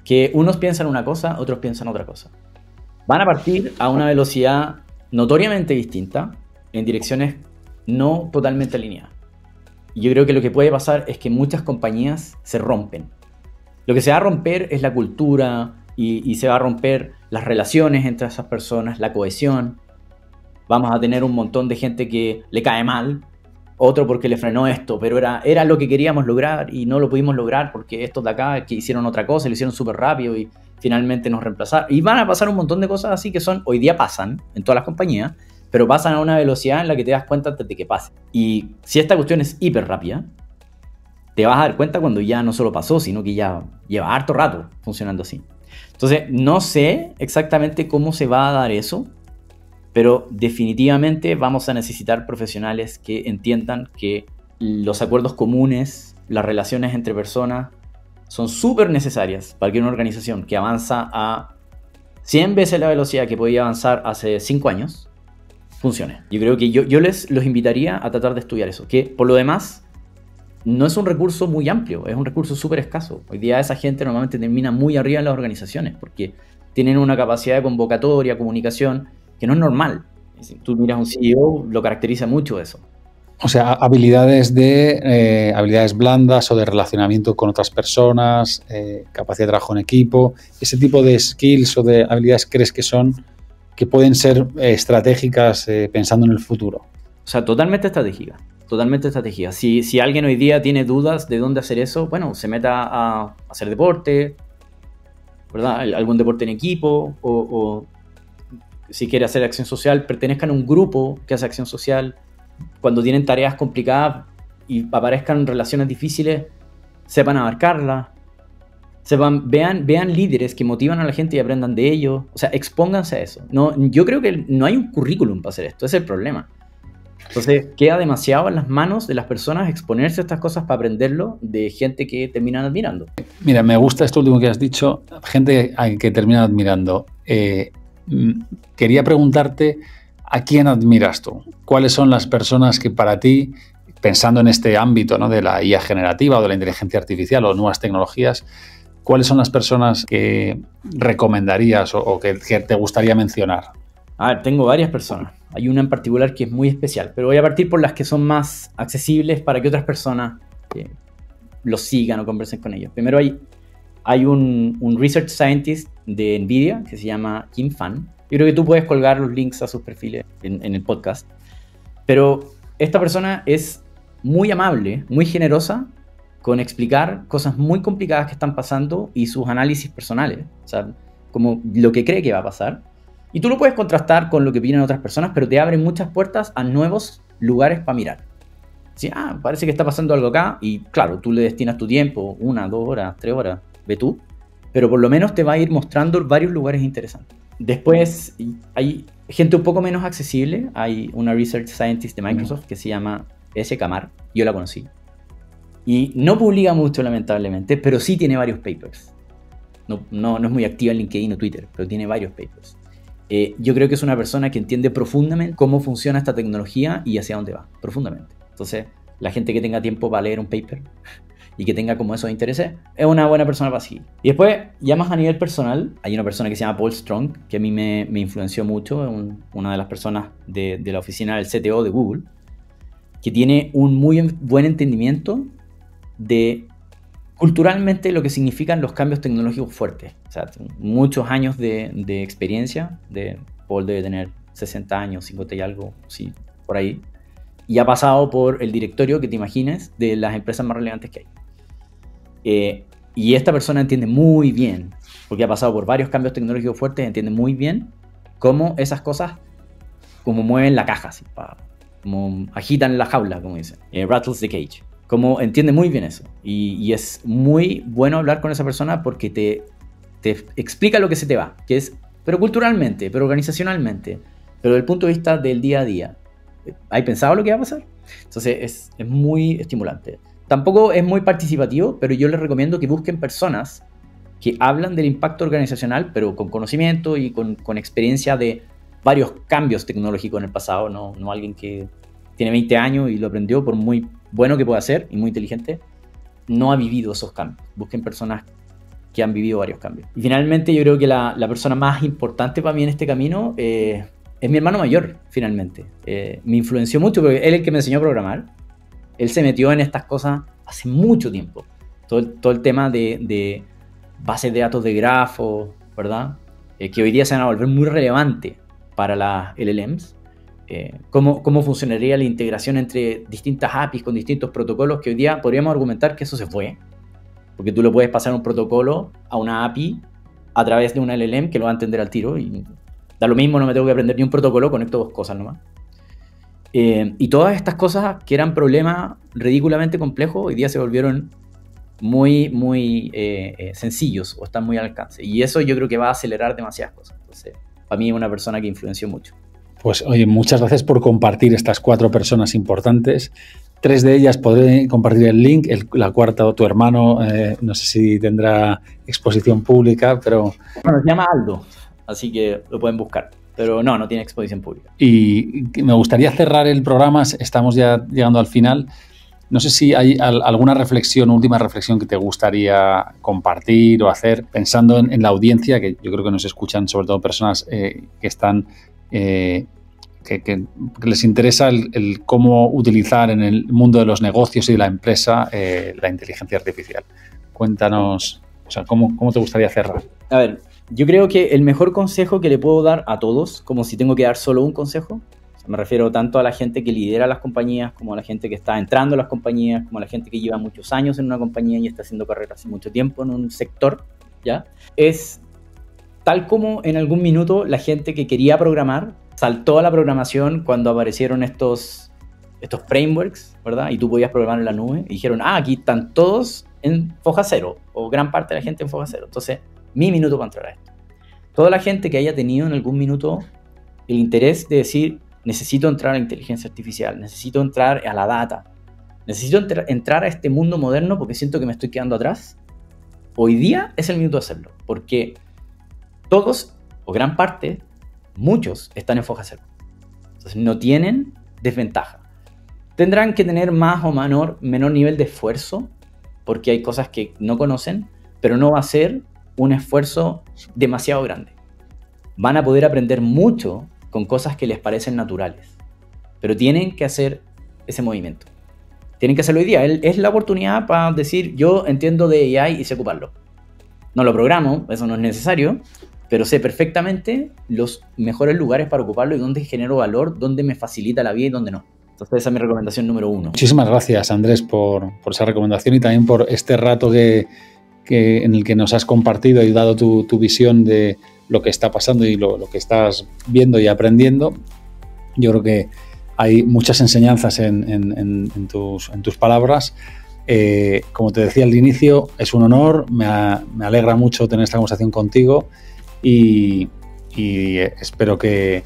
Que unos piensan una cosa, otros piensan otra cosa. van a partir a una velocidad notoriamente distinta en direcciones no totalmente alineadas. Y yo creo que lo que puede pasar es que muchas compañías se rompen. Lo que se va a romper es la cultura y se va a romper las relaciones entre esas personas, la cohesión. Vamos a tener un montón de gente que le cae mal, otro porque le frenó esto, pero era lo que queríamos lograr y no lo pudimos lograr porque estos de acá que hicieron otra cosa, lo hicieron súper rápido y finalmente nos reemplazaron. Y van a pasar un montón de cosas así que hoy día pasan en todas las compañías, pero pasan a una velocidad en la que te das cuenta antes de que pase. Y si esta cuestión es hiper rápida, te vas a dar cuenta cuando ya no solo pasó, sino que ya lleva harto rato funcionando así. Entonces, no sé exactamente cómo se va a dar eso, pero definitivamente vamos a necesitar profesionales que entiendan que los acuerdos comunes, las relaciones entre personas, son súper necesarias para que una organización que avanza a 100 veces la velocidad que podía avanzar hace 5 años, funcione. Yo creo que yo los invitaría a tratar de estudiar eso, que por lo demás no es un recurso muy amplio, es un recurso súper escaso. Hoy día esa gente normalmente termina muy arriba en las organizaciones porque tienen una capacidad de convocatoria, comunicación, que no es normal. Si tú miras a un CEO, lo caracteriza mucho eso. O sea, habilidades blandas o de relacionamiento con otras personas, capacidad de trabajo en equipo, ese tipo de skills o de habilidades crees que pueden ser estratégicas pensando en el futuro. O sea, totalmente estratégica. Totalmente estratégica. Si alguien hoy día tiene dudas de dónde hacer eso, bueno, se meta a hacer deporte, ¿verdad? Algún deporte en equipo, o si quiere hacer acción social, pertenezcan a un grupo que hace acción social. Cuando tienen tareas complicadas y aparezcan relaciones difíciles, sepan abarcarlas. Vean líderes que motivan a la gente y aprendan de ellos. O sea, expónganse a eso. No, yo creo que no hay un currículum para hacer esto, ese es el problema. Entonces queda demasiado en las manos de las personas exponerse a estas cosas para aprenderlo de gente que terminan admirando. Mira, me gusta esto último que has dicho, gente que terminan admirando. Quería preguntarte, ¿a quién admiras tú? ¿Cuáles son las personas que para ti, pensando en este ámbito, ¿no?, de la IA generativa o de la inteligencia artificial o nuevas tecnologías, cuáles son las personas que recomendarías o que te gustaría mencionar? A ver, tengo varias personas. Hay una en particular que es muy especial, pero voy a partir por las que son más accesibles para que otras personas los sigan o conversen con ellos. Primero hay un research scientist de NVIDIA que se llama Kim Fan. Yo creo que tú puedes colgar los links a sus perfiles en el podcast. Pero esta persona es muy amable, muy generosa con explicar cosas muy complicadas que están pasando y sus análisis personales. O sea, como lo que cree que va a pasar. Y tú lo puedes contrastar con lo que opinan otras personas, pero te abren muchas puertas a nuevos lugares para mirar. ¿Sí? Parece que está pasando algo acá y claro, tú le destinas tu tiempo, 1, 2 horas, 3 horas, ve tú. Pero por lo menos te va a ir mostrando varios lugares interesantes. Después hay gente un poco menos accesible. Hay una research scientist de Microsoft que se llama S. Kamar. Yo la conocí. Y no publica mucho, lamentablemente, pero sí tiene varios papers. No es muy activa en LinkedIn o Twitter, pero tiene varios papers. Yo creo que es una persona que entiende profundamente cómo funciona esta tecnología y hacia dónde va, profundamente. Entonces, la gente que tenga tiempo para leer un paper y que tenga como esos intereses, es una buena persona para seguir. Y después, ya más a nivel personal, hay una persona que se llama Paul Strong, que a mí me influenció mucho, una de las personas de la oficina del CTO de Google, que tiene un muy buen entendimiento de culturalmente lo que significan los cambios tecnológicos fuertes. O sea, muchos años de experiencia. Paul debe tener 60 años, 50 y algo, sí, por ahí. Y ha pasado por el directorio, que te imagines, de las empresas más relevantes que hay. Y esta persona entiende muy bien, porque ha pasado por varios cambios tecnológicos fuertes, entiende muy bien cómo esas cosas, como mueven la caja, así, como agitan la jaula, como dicen. Rattles the cage. Como entiende muy bien eso. Y es muy bueno hablar con esa persona porque te explica lo que se te va, que es, pero culturalmente, pero organizacionalmente, pero desde el punto de vista del día a día. ¿Hay pensado lo que va a pasar? Entonces es muy estimulante. Tampoco es muy participativo, pero yo les recomiendo que busquen personas que hablan del impacto organizacional, pero con conocimiento y con experiencia de varios cambios tecnológicos en el pasado, no alguien que tiene 20 años y lo aprendió, por muy bueno que pueda ser y muy inteligente, no ha vivido esos cambios. Busquen personas que han vivido varios cambios. Y finalmente yo creo que la persona más importante para mí en este camino es mi hermano mayor, finalmente. Me influenció mucho porque él es el que me enseñó a programar. Él se metió en estas cosas hace mucho tiempo. Todo el tema de bases de datos de grafos, ¿verdad? Que hoy día se van a volver muy relevantes para las LLMs. Cómo funcionaría la integración entre distintas APIs con distintos protocolos, que hoy día podríamos argumentar que eso se fue. Porque tú le puedes pasar un protocolo a una API a través de una LLM que lo va a entender al tiro y da lo mismo, no me tengo que aprender ni un protocolo, conecto dos cosas nomás. Y todas estas cosas que eran problemas ridículamente complejos, hoy día se volvieron muy sencillos o están muy al alcance. Y eso yo creo que va a acelerar demasiadas cosas. Entonces, para mí es una persona que influenció mucho. Pues oye, muchas gracias por compartir estas 4 personas importantes. 3 de ellas podré compartir el link, la cuarta, tu hermano, no sé si tendrá exposición pública, pero... Bueno, se llama Aldo, así que lo pueden buscar, pero no tiene exposición pública. Y me gustaría cerrar el programa, estamos ya llegando al final. No sé si hay alguna última reflexión que te gustaría compartir o hacer, pensando en la audiencia, que yo creo que nos escuchan sobre todo personas que están... Que les interesa el cómo utilizar en el mundo de los negocios y de la empresa la inteligencia artificial. Cuéntanos, o sea, ¿cómo te gustaría cerrar? A ver, yo creo que el mejor consejo que le puedo dar a todos, como si tengo que dar solo un consejo, o sea, me refiero tanto a la gente que lidera las compañías, como a la gente que está entrando a las compañías, como a la gente que lleva muchos años en una compañía y está haciendo carrera hace mucho tiempo en un sector, ¿ya? Es tal como en algún minuto la gente que quería programar saltó a la programación cuando aparecieron estos frameworks, ¿verdad? Y tú podías programar en la nube. Y dijeron, aquí están todos en Foja 0, o gran parte de la gente en Foja 0. Entonces, mi minuto para entrar a esto. Toda la gente que haya tenido en algún minuto el interés de decir, necesito entrar a la inteligencia artificial, necesito entrar a la data, necesito entrar a este mundo moderno porque siento que me estoy quedando atrás, hoy día es el minuto de hacerlo. Porque todos, o gran parte, muchos están en Foja 0. Entonces no tienen desventaja. Tendrán que tener más o menor nivel de esfuerzo, porque hay cosas que no conocen, pero no va a ser un esfuerzo demasiado grande. Van a poder aprender mucho con cosas que les parecen naturales, pero tienen que hacer ese movimiento. Tienen que hacerlo hoy día. Es la oportunidad para decir, yo entiendo de AI y sé ocuparlo. No lo programo, eso no es necesario, pero sé perfectamente los mejores lugares para ocuparlo y dónde genero valor, dónde me facilita la vida y dónde no. Entonces esa es mi recomendación número 1. Muchísimas gracias, Andrés, por esa recomendación y también por este rato en el que nos has compartido y dado tu visión de lo que está pasando y lo que estás viendo y aprendiendo. Yo creo que hay muchas enseñanzas en tus palabras. Como te decía al inicio, es un honor, me alegra mucho tener esta conversación contigo. Y espero que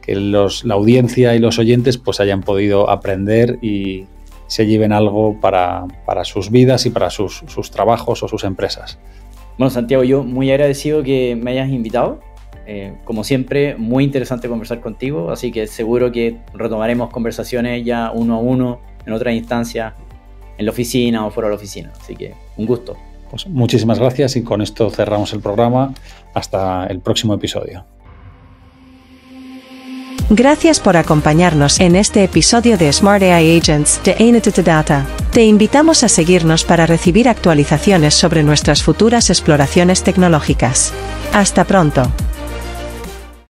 la audiencia y los oyentes pues hayan podido aprender y se lleven algo para sus vidas y para sus trabajos o sus empresas. Bueno, Santiago, yo muy agradecido que me hayas invitado. Como siempre, muy interesante conversar contigo, así que seguro que retomaremos conversaciones ya uno a uno en otras instancias, en la oficina o fuera de la oficina. Así que un gusto. Pues muchísimas gracias y con esto cerramos el programa. Hasta el próximo episodio. Gracias por acompañarnos en este episodio de Smart AI Agents de NTT Data. Te invitamos a seguirnos para recibir actualizaciones sobre nuestras futuras exploraciones tecnológicas. Hasta pronto.